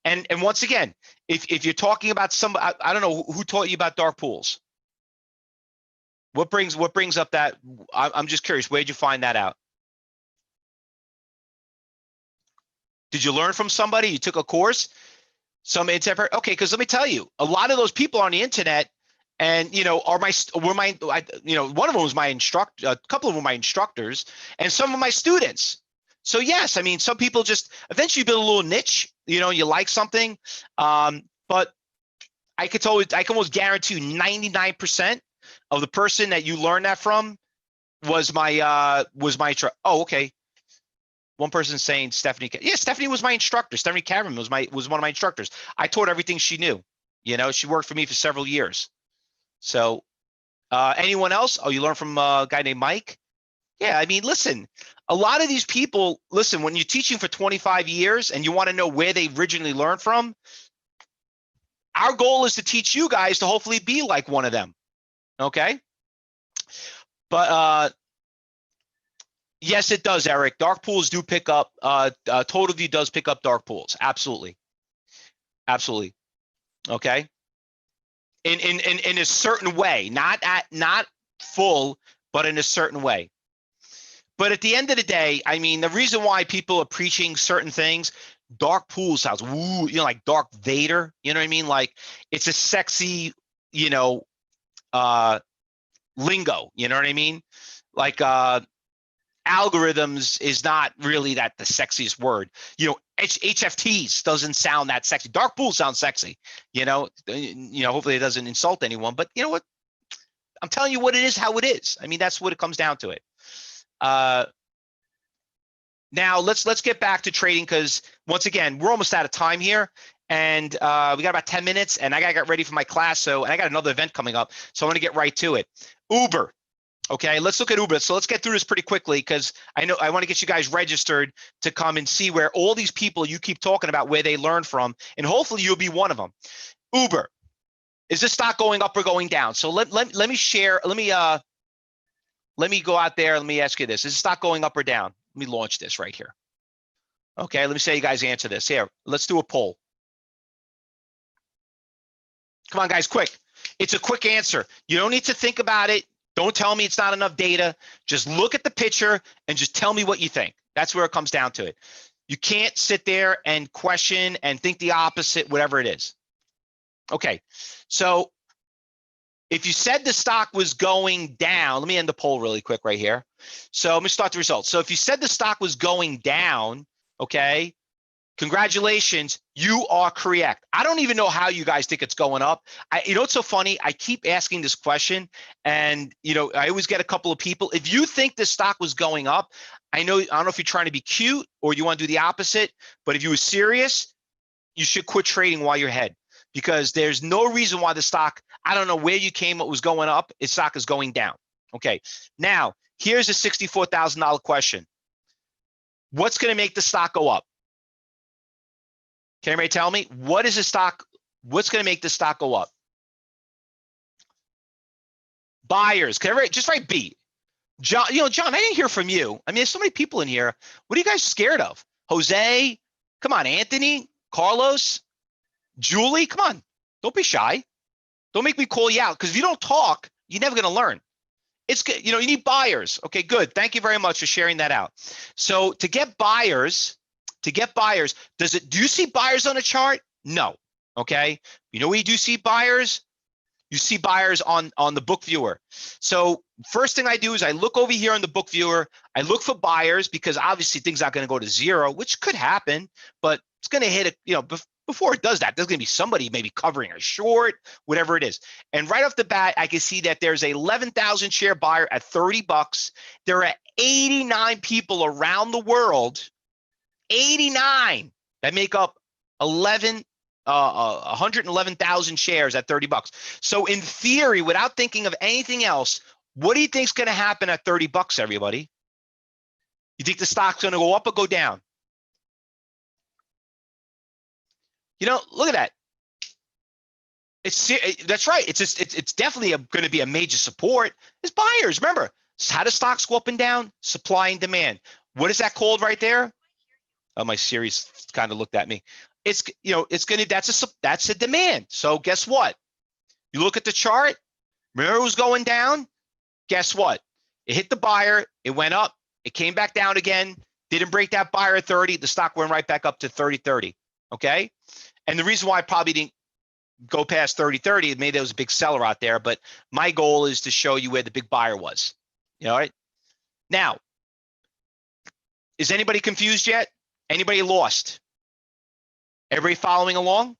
And once again, if you're talking about some, I don't know who taught you about dark pools. What brings up that? I'm just curious. Where'd you find that out? Did you learn from somebody? You took a course? Some interpret? Okay, because let me tell you, a lot of those people on the internet, and one of them was my instructor, a couple of them were my instructors, and some of my students. So yes, I mean, some people just eventually build a little niche, you like something, but I can almost guarantee you 99% of the person that you learned that from was my oh, okay. One person saying Stephanie. Yeah, Stephanie was my instructor. Stephanie Cameron was one of my instructors. I taught everything she knew. She worked for me for several years. So anyone else? Oh, you learned from a guy named Mike? Yeah, I mean, listen, a lot of these people, listen, when you're teaching for 25 years and you want to know where they originally learned from, our goal is to teach you guys to hopefully be like one of them. Okay? But yes, it does, Eric. Dark pools do pick up. Total View does pick up dark pools. Absolutely, absolutely. Okay. In a certain way, not full, but in a certain way. But at the end of the day, I mean, the reason why people are preaching certain things, dark pool sounds, ooh, like Darth Vader. You know what I mean? Like it's a sexy, lingo. You know what I mean? Like algorithms is not really the sexiest word. HFTs doesn't sound that sexy. Dark pool sounds sexy. Hopefully it doesn't insult anyone, but you know what? I'm telling you what it is, how it is. I mean, that's what it comes down to it. Now let's get back to trading, because once again, we're almost out of time here, and we got about 10 minutes, and I got to get ready for my class. And I got another event coming up, so I'm going to get right to it. Uber. Okay, let's look at Uber. So let's get through this pretty quickly, because I want to get you guys registered to come and see where all these people you keep talking about, where they learn from, and hopefully you'll be one of them. Uber, is this stock going up or going down? So let me share. Let me go out there. Let me ask you this: is the stock going up or down? Let me launch this right here. Okay, let me say you guys answer this. Here, let's do a poll. Come on, guys, quick. It's a quick answer. You don't need to think about it. Don't tell me it's not enough data. Just look at the picture and just tell me what you think. That's where it comes down to it. You can't sit there and question and think the opposite, whatever it is. Okay, so if you said the stock was going down, let me end the poll really quick right here. So let me start the results. So if you said the stock was going down, okay, congratulations, you are correct. I don't even know how you guys think it's going up. It's so funny. I keep asking this question, and I always get a couple of people. If you think the stock was going up, I don't know if you're trying to be cute or you want to do the opposite, but if you were serious, you should quit trading while you're ahead, because there's no reason why the stock, I don't know where you came, it was going up, its stock is going down. Okay, now here's a $64,000 question. What's going to make the stock go up? Can anybody tell me what is the stock? What's going to make the stock go up? Buyers. Can everybody just write B? John, John, I didn't hear from you. I mean, there's so many people in here. What are you guys scared of? Jose, come on, Anthony, Carlos, Julie, come on. Don't be shy. Don't make me call you out, because if you don't talk, you're never going to learn. It's good. You need buyers. Okay, good. Thank you very much for sharing that out. So to get buyers, do you see buyers on a chart? No. Okay. Where you do see buyers? You see buyers on the book viewer. So first thing I do is I look over here on the book viewer. I look for buyers, because obviously things are going to go to zero, which could happen, but it's going to hit before it does that, there's going to be somebody maybe covering a short, whatever it is. And right off the bat, I can see that there's a 11,000 share buyer at $30. There are 89 people around the world, 89, that make up 111,000 shares at $30. So in theory, without thinking of anything else, what do you think is going to happen at $30, everybody? You think the stock's going to go up or go down? Look at that. That's right. It's definitely going to be a major support. It's buyers. Remember, So how do stocks go up and down? Supply and demand. What is that called right there? Oh, my Siri's kind of looked at me. It's, you know, it's gonna, that's a demand. So guess what? You look at the chart, remember it was going down? Guess what? It hit the buyer, it went up, it came back down again, didn't break that buyer at 30, the stock went right back up to 30.30, okay? And the reason why I probably didn't go past 30.30, maybe there was a big seller out there, but my goal is to show you where the big buyer was, you know, right? Now, is anybody confused yet? Anybody lost? Everybody following along?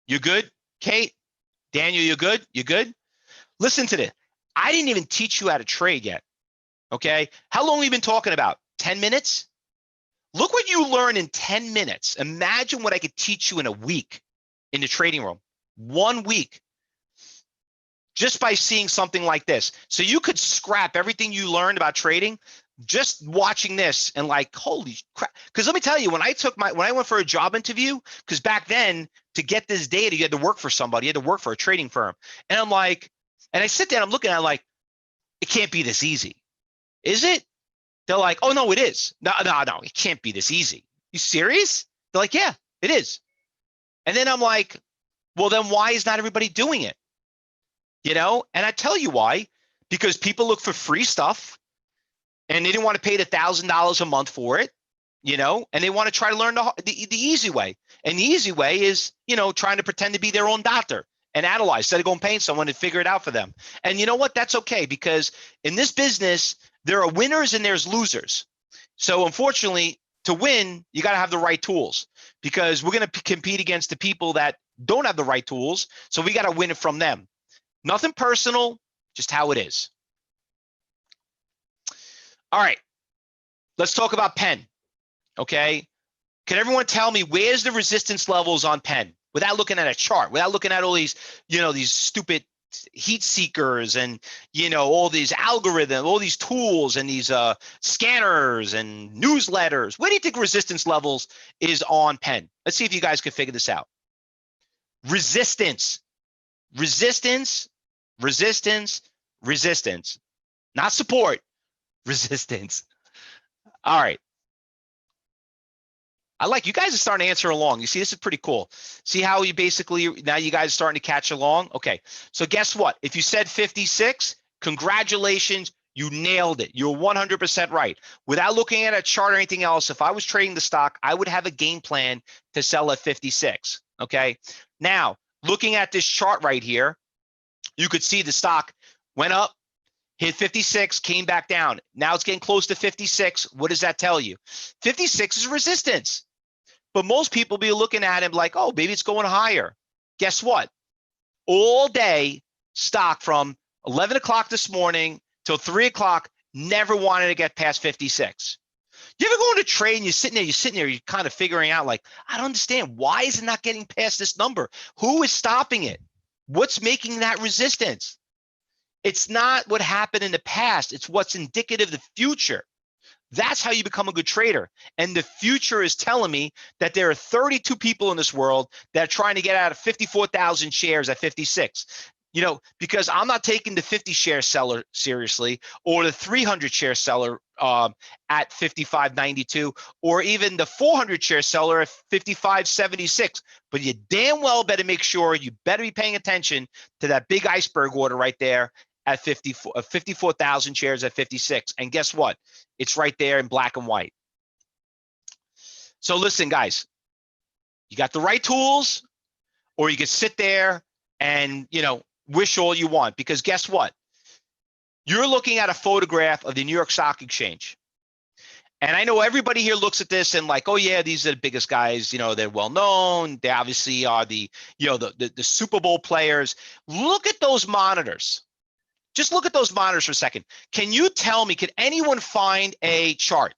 You good? Kate? Daniel, you good? You good? Listen to this. I didn't even teach you how to trade yet, okay? How long have we been talking about? 10 minutes? Look what you learn in 10 minutes. Imagine what I could teach you in a week in the trading room. 1 week. Just by seeing something like this. So you could scrap everything you learned about trading just watching this and like, holy crap. Because let me tell you, when I went for a job interview, because back then to get this data, you had to work for somebody, you had to work for a trading firm. And I'm like, and I sit there and I'm looking at it like, it can't be this easy. Is it? They're like, oh no, it is. No, it can't be this easy. You serious? They're like, yeah, it is. And then I'm like, well, then why is not everybody doing it? You know, and I tell you why, because people look for free stuff and they didn't want to pay the $1,000 a month for it, you know, and they want to try to learn the easy way. And the easy way is, you know, trying to pretend to be their own doctor and analyze instead of going paying someone to figure it out for them. And you know what? That's okay, because in this business, there are winners and there's losers. So unfortunately, to win, you got to have the right tools, because we're going to compete against the people that don't have the right tools. So we got to win it from them. Nothing personal, just how it is. All right, let's talk about PENN, okay? Can everyone tell me where's the resistance levels on PENN without looking at a chart, without looking at all these, you know, these stupid heat seekers and, you know, all these algorithms, all these tools and these scanners and newsletters? Where do you think resistance levels is on PENN? Let's see if you guys can figure this out. Resistance, resistance, resistance, resistance, not support, resistance. All right. I like, you guys are starting to answer along. You see, this is pretty cool. See how you basically, now you guys are starting to catch along? Okay, so guess what? If you said 56, congratulations, you nailed it. You're 100% right. Without looking at a chart or anything else, if I was trading the stock, I would have a game plan to sell at 56, okay? Now, looking at this chart right here, you could see the stock went up, hit 56, came back down. Now it's getting close to 56. What does that tell you? 56 is resistance. But most people be looking at him like, oh, maybe it's going higher. Guess what? All day, stock from 11 o'clock this morning till 3 o'clock never wanted to get past 56. You ever go into trade and you're sitting there, you're kind of figuring out like, I don't understand. Why is it not getting past this number? Who is stopping it? What's making that resistance? It's not what happened in the past. It's what's indicative of the future. That's how you become a good trader. And the future is telling me that there are 32 people in this world that are trying to get out of 54,000 shares at 56. You know, because I'm not taking the 50 share seller seriously, or the 300 share seller at 55.92, or even the 400 share seller at 55.76. But you damn well better make sure, you better be paying attention to that big iceberg order right there at 54,000 shares at 56. And guess what? It's right there in black and white. So listen, guys, you got the right tools, or you can sit there and, you know, wish all you want, because guess what? You're looking at a photograph of the New York Stock Exchange. And I know everybody here looks at this and like, oh yeah, these are the biggest guys, you know, they're well known. They obviously are the, you know, the Super Bowl players. Look at those monitors. Just look at those monitors for a second. Can you tell me, can anyone find a chart?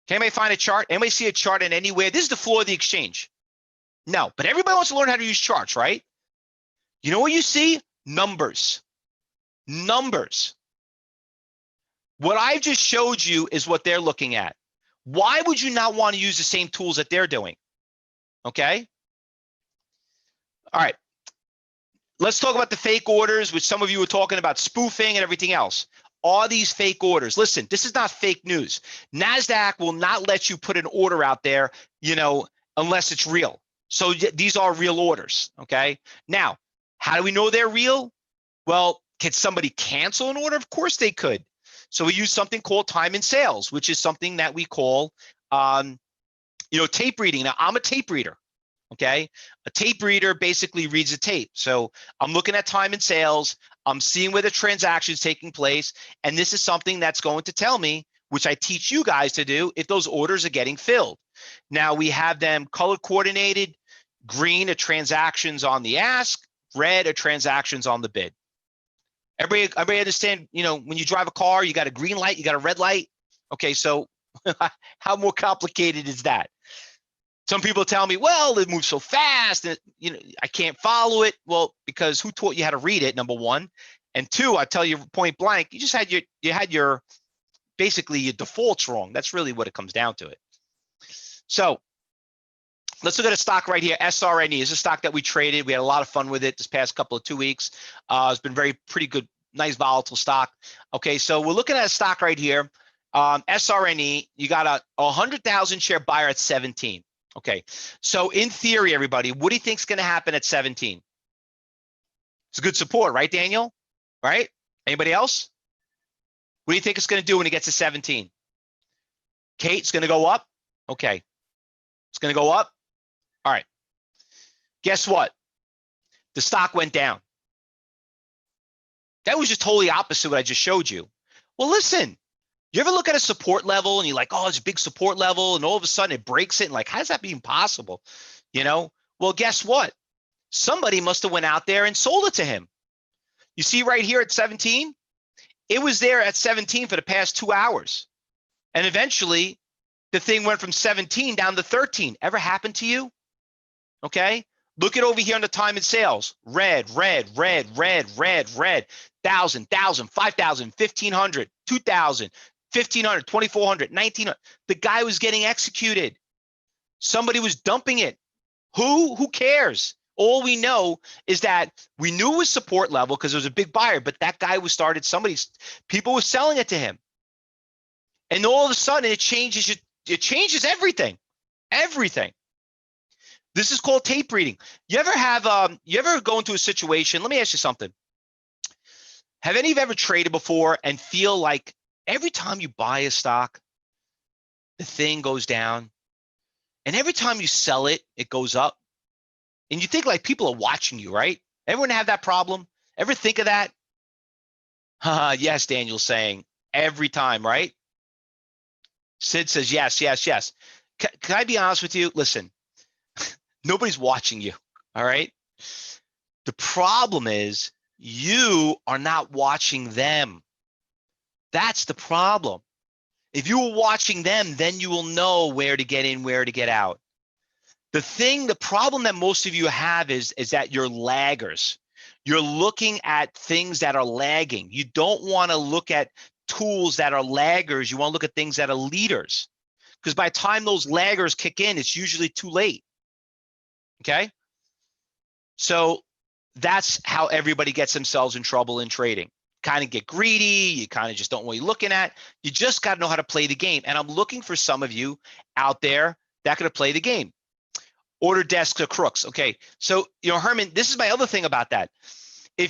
Can anybody find a chart? Anybody see a chart in anywhere? This is the floor of the exchange. No, but everybody wants to learn how to use charts, right? You know what you see? Numbers. Numbers. What I've just showed you is what they're looking at. Why would you not want to use the same tools that they're doing? Okay? All right. let's talk about the fake orders, which some of you were talking about spoofing and everything else. Are these fake orders? Listen, this is not fake news. NASDAQ will not let you put an order out there, unless it's real. So these are real orders, okay? Now, how do we know they're real? Well, can somebody cancel an order? Of course they could. So we use something called time and sales, which is something that we call, tape reading. Now, I'm a tape reader. Okay, a tape reader basically reads a tape. So I'm looking at time and sales, I'm seeing where the transaction is taking place, and this is something that's going to tell me, which I teach you guys to do, if those orders are getting filled. Now we have them color coordinated. Green are transactions on the ask, red are transactions on the bid. Everybody understand, when you drive a car, you got a green light, you got a red light. Okay, so how more complicated is that? Some people tell me, well, it moves so fast that I can't follow it. Well, because who taught you how to read it? Number one, and two, I tell you point blank, you just had your basically your defaults wrong. That's really what it comes down to it. So let's look at a stock right here. SRNE is a stock that we traded. We had a lot of fun with it this past couple of 2 weeks. It's been pretty good, nice volatile stock. Okay, so we're looking at a stock right here. SRNE, you got a 100,000 share buyer at 17. Okay, so in theory, everybody, what do you think is going to happen at 17? It's a good support, right, Daniel? Right? Anybody else? What do you think it's going to do when it gets to 17? Kate, it's going to go up? Okay. It's going to go up? All right. Guess what? The stock went down. That was just totally opposite what I just showed you. Well, listen. You ever look at a support level and you're like, oh, it's a big support level, and all of a sudden it breaks it, and like, how does that be possible? Well, guess what? Somebody must have went out there and sold it to him. You see right here at 17, it was there at 17 for the past 2 hours. And eventually the thing went from 17 down to 13. Ever happened to you? Okay. Look at over here on the time and sales. Red, red, red, red, red, red. 1,000, 5,000, 1,500, 2,000. 1,500, 2,400, 1,900. The guy was getting executed. Somebody was dumping it. Who cares? All we know is that we knew it was support level because it was a big buyer, but that guy people were selling it to him. And all of a sudden it changes everything. Everything. This is called tape reading. You ever go into a situation? Let me ask you something. Have any of you ever traded before and feel like every time you buy a stock, the thing goes down, and every time you sell it, it goes up, and you think like people are watching you, right? Everyone have that problem? Ever think of that? Yes, Daniel's saying every time, right? Sid says yes, yes, yes. Can I be honest with you? Listen, nobody's watching you, all right? The problem is you are not watching them. That's the problem. If you were watching them, then you will know where to get in, where to get out. The problem that most of you have is that you're laggers. You're looking at things that are lagging. You don't want to look at tools that are laggers. You want to look at things that are leaders. Because by the time those laggers kick in, it's usually too late. Okay? So that's how everybody gets themselves in trouble in trading. Kind of get greedy, you kind of just don't know what you're looking at. You just got to know how to play the game. And I'm looking for some of you out there that could play the game. Order desks are crooks. Okay, so Herman, this is my other thing about that. They're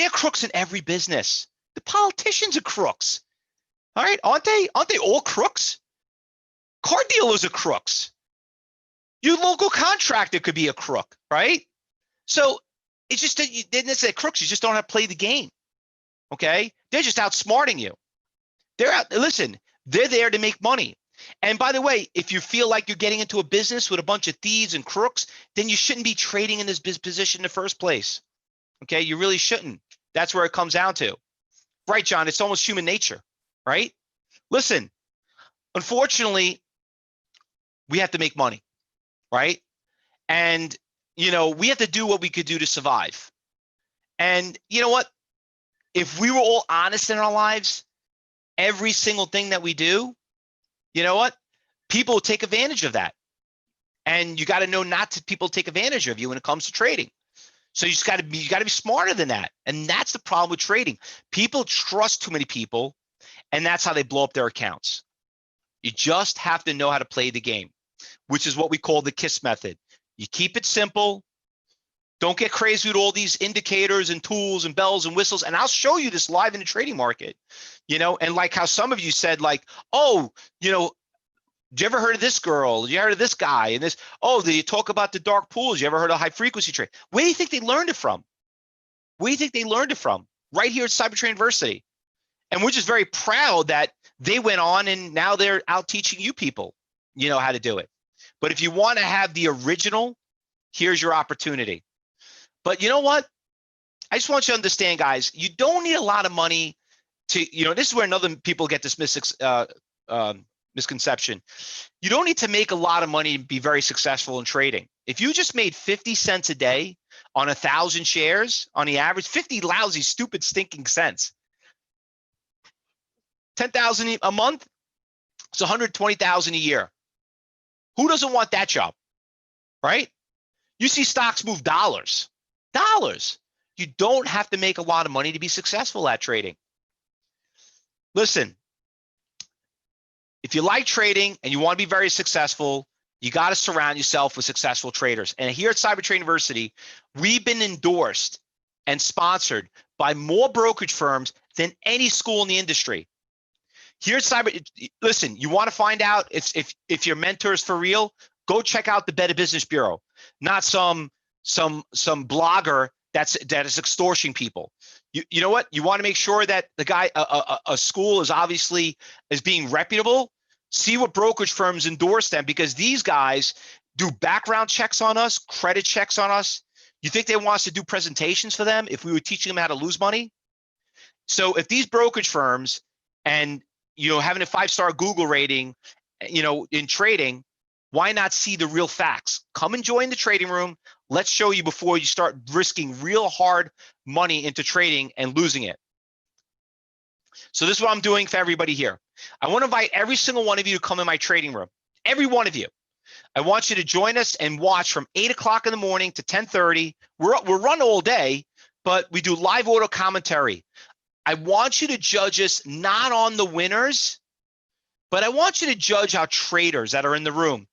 crooks in every business. The politicians are crooks. All right, aren't they all crooks? Car dealers are crooks. Your local contractor could be a crook, right? So it's just that they're necessarily crooks. You just don't have to play the game. Okay, they're just outsmarting you. Listen, they're there to make money. And by the way, if you feel like you're getting into a business with a bunch of thieves and crooks, then you shouldn't be trading in this position in the first place. Okay, you really shouldn't. That's where it comes down to. Right, John, it's almost human nature, right? Listen, unfortunately, we have to make money, right? And, we have to do what we could do to survive. And you know what? If we were all honest in our lives, every single thing that we do, you know what? People take advantage of that. And you got to know not to people take advantage of you when it comes to trading. So you got to be smarter than that. And that's the problem with trading. People trust too many people, and that's how they blow up their accounts. You just have to know how to play the game, which is what we call the KISS method. You keep it simple. Don't get crazy with all these indicators and tools and bells and whistles. And I'll show you this live in the trading market, and like how some of you said, like, oh, did you ever heard of this girl? Did you ever heard of this guy? And this, oh, did you talk about the dark pools? You ever heard of high frequency trade? Where do you think they learned it from? Where do you think they learned it from? Right here at CyberTrading University. And we're just very proud that they went on and now they're out teaching you people, how to do it. But if you want to have the original, here's your opportunity. But you know what? I just want you to understand, guys, you don't need a lot of money to, this is where another people get this misconception. You don't need to make a lot of money to be very successful in trading. If you just made 50 cents a day on 1,000 shares on the average, 50 lousy, stupid, stinking cents, 10,000 a month, it's 120,000 a year. Who doesn't want that job, right? You see stocks move dollars. You don't have to make a lot of money to be successful at trading. Listen, if you like trading and you want to be very successful, you got to surround yourself with successful traders. And here at CyberTrading University, we've been endorsed and sponsored by more brokerage firms than any school in the industry. Here at listen, you want to find out if your mentor is for real? Go check out the Better Business Bureau, not some blogger that is extorting people. You know what? You want to make sure that the guy, a school is being reputable. See what brokerage firms endorse them, because these guys do background checks on us, credit checks on us. You think they want us to do presentations for them if we were teaching them how to lose money? So if these brokerage firms and having a 5-star Google rating, in trading, why not see the real facts? Come and join the trading room. Let's show you before you start risking real hard money into trading and losing it. So this is what I'm doing for everybody here. I want to invite every single one of you to come in my trading room. Every one of you. I want you to join us and watch from 8 o'clock in the morning to 10:30. We're run all day, but we do live auto commentary. I want you to judge us not on the winners, but I want you to judge our traders that are in the room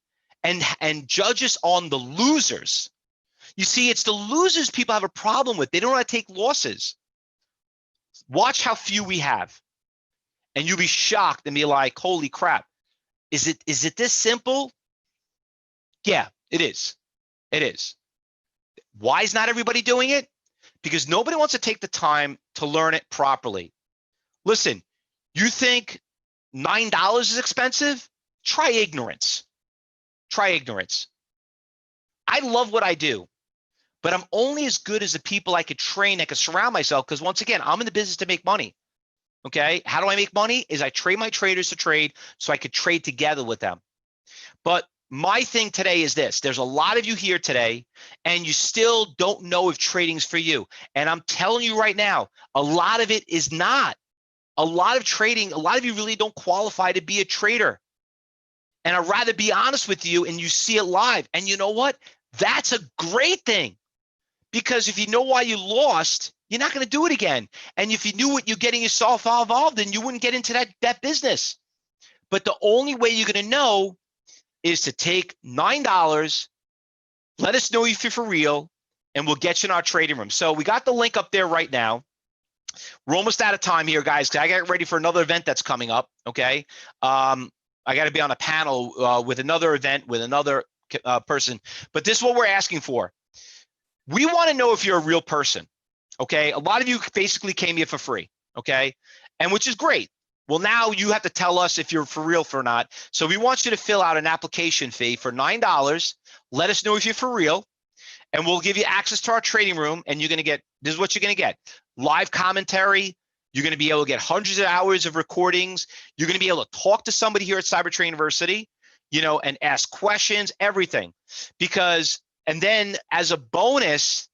and judge us on the losers. You see, it's the losers people have a problem with. They don't want to take losses. Watch how few we have. And you'll be shocked and be like, holy crap. Is it this simple? Yeah, it is. It is. Why is not everybody doing it? Because nobody wants to take the time to learn it properly. Listen, you think $9 is expensive? Try ignorance. Try ignorance. I love what I do, but I'm only as good as the people I could train, I could surround myself, because once again, I'm in the business to make money. Okay, how do I make money? Is I train my traders to trade so I could trade together with them. But my thing today is this. There's a lot of you here today, and you still don't know if trading's for you. And I'm telling you right now, a lot of it is not. A lot of trading, a lot of you really don't qualify to be a trader. And I'd rather be honest with you and you see it live. And you know what? That's a great thing. Because if you know why you lost, you're not going to do it again. And if you knew what you're getting yourself involved in, you wouldn't get into that business. But the only way you're going to know is to take $9, let us know if you're for real, and we'll get you in our trading room. So we got the link up there right now. We're almost out of time here, guys, because I got ready for another event that's coming up, okay? I got to be on a panel with another event with another person. But this is what we're asking for. We want to know if you're a real person, okay? A lot of you basically came here for free, okay? And which is great. Well, now you have to tell us if you're for real or not. So we want you to fill out an application fee for $9. Let us know if you're for real, and we'll give you access to our trading room. And you're going to get, this is what you're going to get: live commentary. You're going to be able to get hundreds of hours of recordings. You're going to be able to talk to somebody here at CyberTrading University, and ask questions, everything. And then as a bonus,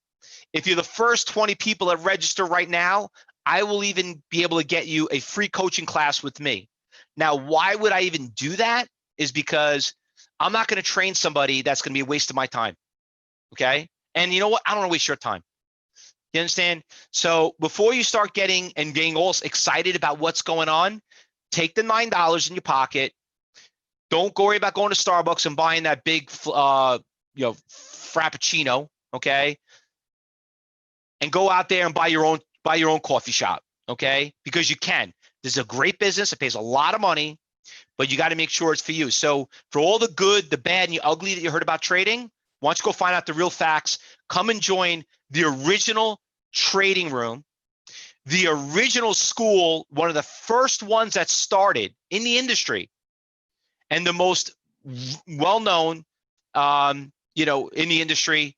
if you're the first 20 people that register right now, I will even be able to get you a free coaching class with me. Now, why would I even do that? Is because I'm not going to train somebody that's going to be a waste of my time. Okay. And you know what? I don't want to waste your time. You understand? So before you start getting all excited about what's going on, take the $9 in your pocket. Don't worry about going to Starbucks and buying that big, frappuccino, okay? And go out there and buy your own coffee shop, okay? Because you can. This is a great business. It pays a lot of money, but you got to make sure it's for you. So for all the good, the bad, and the ugly that you heard about trading, why don't you go find out the real facts? Come and join the original trading room, the original school, one of the first ones that started in the industry, and the most well-known, in the industry,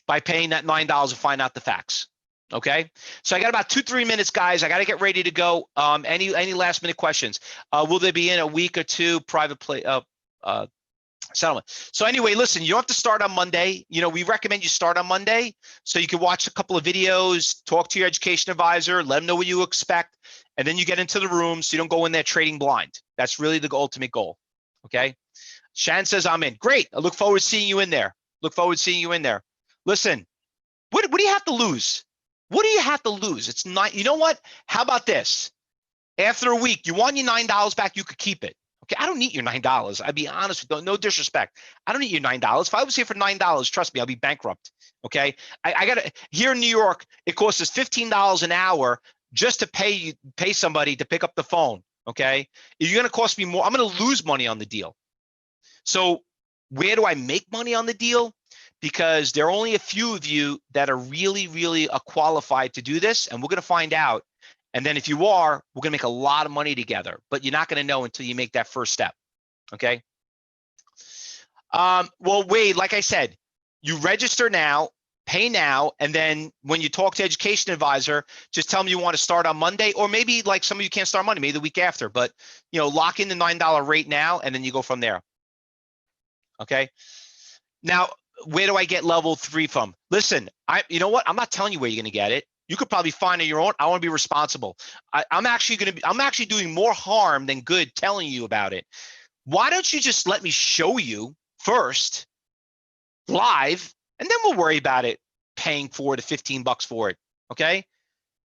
by paying that $9 to find out the facts. Okay, so I got about 2-3 minutes, guys. I got to get ready to go. Any last minute questions? Will they be in a week or two? Private play settlement. So anyway, listen, you don't have to start on Monday. We recommend you start on Monday so you can watch a couple of videos, talk to your education advisor, let them know what you expect, and then you get into the room so you don't go in there trading blind. That's really the ultimate goal. Okay. Shan says I'm in. Great. I look forward to seeing you in there. Listen, what do you have to lose? What do you have to lose? It's not, you know what? How about this? After a week, you want your $9 back, you could keep it. Okay, I don't need your $9. I'll be honest with you, no disrespect. I don't need your $9. If I was here for $9, trust me, I'll be bankrupt. Okay, I got to, here in New York, it costs us $15 an hour just to pay somebody to pick up the phone. Okay, if you're going to cost me more, I'm going to lose money on the deal. So where do I make money on the deal? Because there are only a few of you that are really, really qualified to do this, and we're going to find out. And then if you are, we're going to make a lot of money together, but you're not going to know until you make that first step. Okay. Well, Wade, like I said, you register now, pay now, and then when you talk to education advisor, just tell them you want to start on Monday, or maybe like some of you can't start Monday, maybe the week after, but lock in the $9 rate now, and then you go from there. Okay. Now, where do I get level 3 from? Listen, you know what? I'm not telling you where you're going to get it. You could probably find it your own. I want to be responsible. I'm actually doing more harm than good telling you about it. Why don't you just let me show you first live, and then we'll worry about it paying $4 to $15 for it. Okay.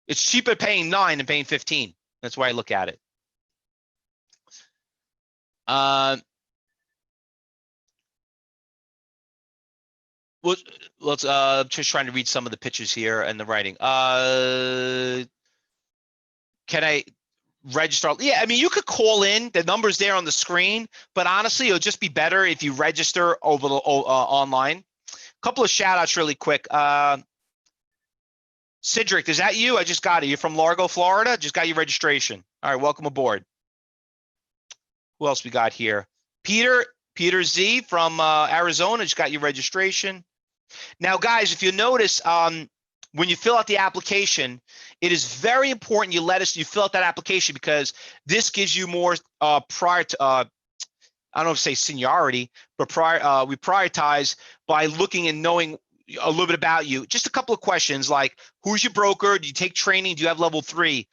It's cheaper paying 9 than paying 15. That's why I look at it. Let's just trying to read some of the pictures here and the writing. Can I register? Yeah, I mean, you could call in. The number's there on the screen, but honestly, it'll just be better if you register over the online. Couple of shout outs really quick. Cedric, is that you? I just got it. You're from Largo, Florida. Just got your registration. All right, welcome aboard. Who else we got here? Peter Z from Arizona. Just got your registration. Now, guys, if you notice, when you fill out the application, it is very important you fill out that application, because this gives you more prior to, I don't know if to say seniority, but we prioritize by looking and knowing a little bit about you. Just a couple of questions like, who's your broker? Do you take training? Do you have level 3?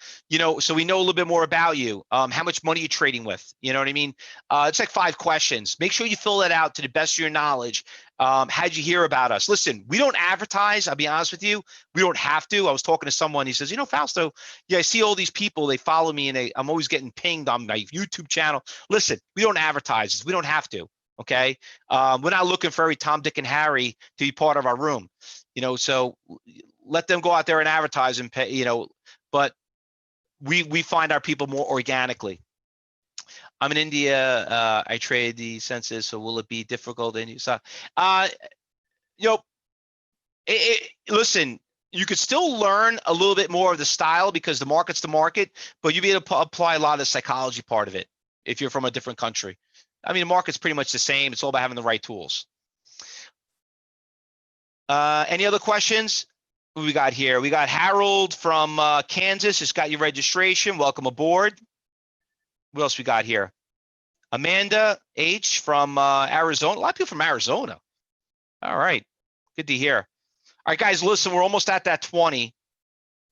So we know a little bit more about you. How much money you're trading with? You know what I mean? It's like 5 questions. Make sure you fill that out to the best of your knowledge. How'd you hear about us? Listen, we don't advertise. I'll be honest with you. We don't have to. I was talking to someone. He says, Fausto, yeah, I see all these people. They follow me, and I'm always getting pinged on my YouTube channel. Listen, we don't advertise. We don't have to. Okay. We're not looking for every Tom, Dick, and Harry to be part of our room, so let them go out there and advertise and pay, but we find our people more organically. I'm in India. I trade the census. So will it be difficult? And listen, you could still learn a little bit more of the style because the market's the market, but you'll be able to apply a lot of the psychology part of it if you're from a different country. I mean, the market's pretty much the same. It's all about having the right tools. Any other questions? Who we got here? We got Harold from Kansas. Just got your registration. Welcome aboard. What else we got here? Amanda H from Arizona. A lot of people from Arizona. All right. Good to hear. All right, guys, listen, we're almost at that 20.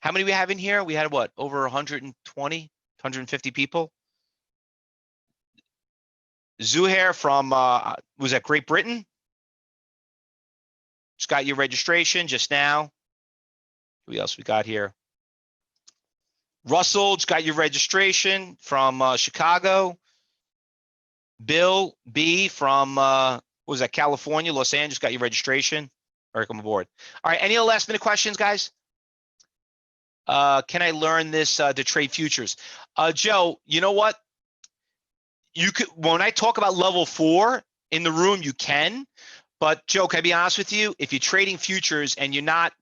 How many we have in here? We had what? Over 120, 150 people. Zuhair from, was that Great Britain? Just got your registration just now. Who else we got here? Russell just got your registration from Chicago. Bill B from what was that, California, Los Angeles, got your registration. All right, come aboard. All right, any other last minute questions, guys? Can I learn this to trade futures? Joe, you know what? You could, when I talk about level 4 in the room, you can. But Joe, can I be honest with you? If you're trading futures and you're not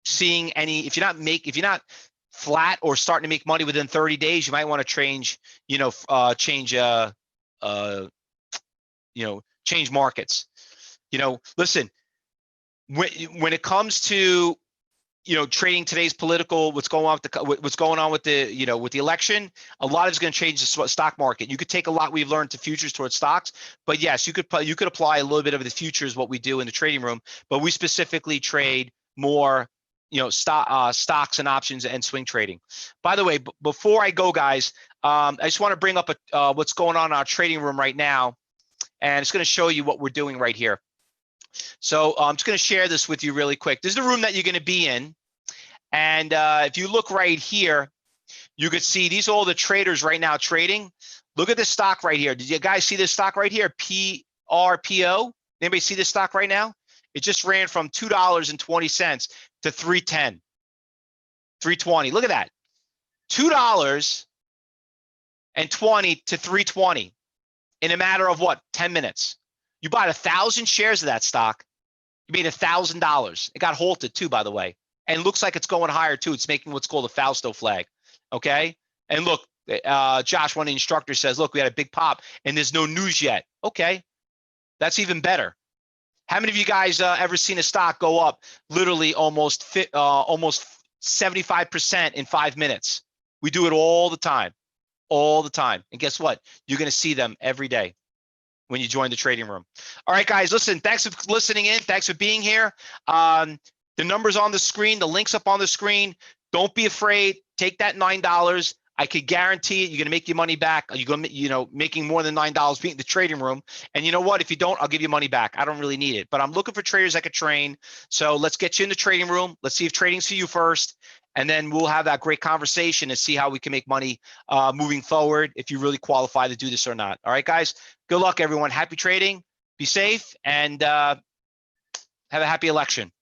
seeing any, if you're not flat or starting to make money within 30 days, you might want to change, change markets. Listen, when it comes to trading today's political, what's going on with the with the election, a lot is going to change the stock market. You could take a lot we've learned to futures towards stocks, but yes, you could apply a little bit of the futures, what we do in the trading room, but we specifically trade more stocks and options and swing trading. By the way, before I go, guys, I just want to bring up what's going on in our trading room right now, and it's going to show you what we're doing right here. So I'm just going to share this with you really quick. This is the room that you're going to be in. And if you look right here, you could see these are all the traders right now trading. Look at this stock right here. Did you guys see this stock right here? PRPO. Anybody see this stock right now? It just ran from $2.20 to $3.10, $3.20. Look at that. $2.20 to $3.20 in a matter of what? 10 minutes. You bought 1,000 shares of that stock. You made $1,000. It got halted too, by the way. And it looks like it's going higher too. It's making what's called a Fausto flag. Okay. And look, Josh, one of the instructors says, look, we had a big pop and there's no news yet. Okay. That's even better. How many of you guys ever seen a stock go up literally almost 75% in 5 minutes? We do it all the time, And guess what? You're going to see them every day when you join the trading room. All right, guys, listen, thanks for listening in. Thanks for being here. The number's on the screen. The link's up on the screen. Don't be afraid. Take that $9. I could guarantee it. You're going to make your money back. You're going to, making more than $9 being in the trading room. And you know what? If you don't, I'll give you money back. I don't really need it, but I'm looking for traders I could train. So let's get you in the trading room. Let's see if trading's for you first. And then we'll have that great conversation and see how we can make money moving forward, if you really qualify to do this or not. All right, guys, good luck, everyone. Happy trading. Be safe and have a happy election.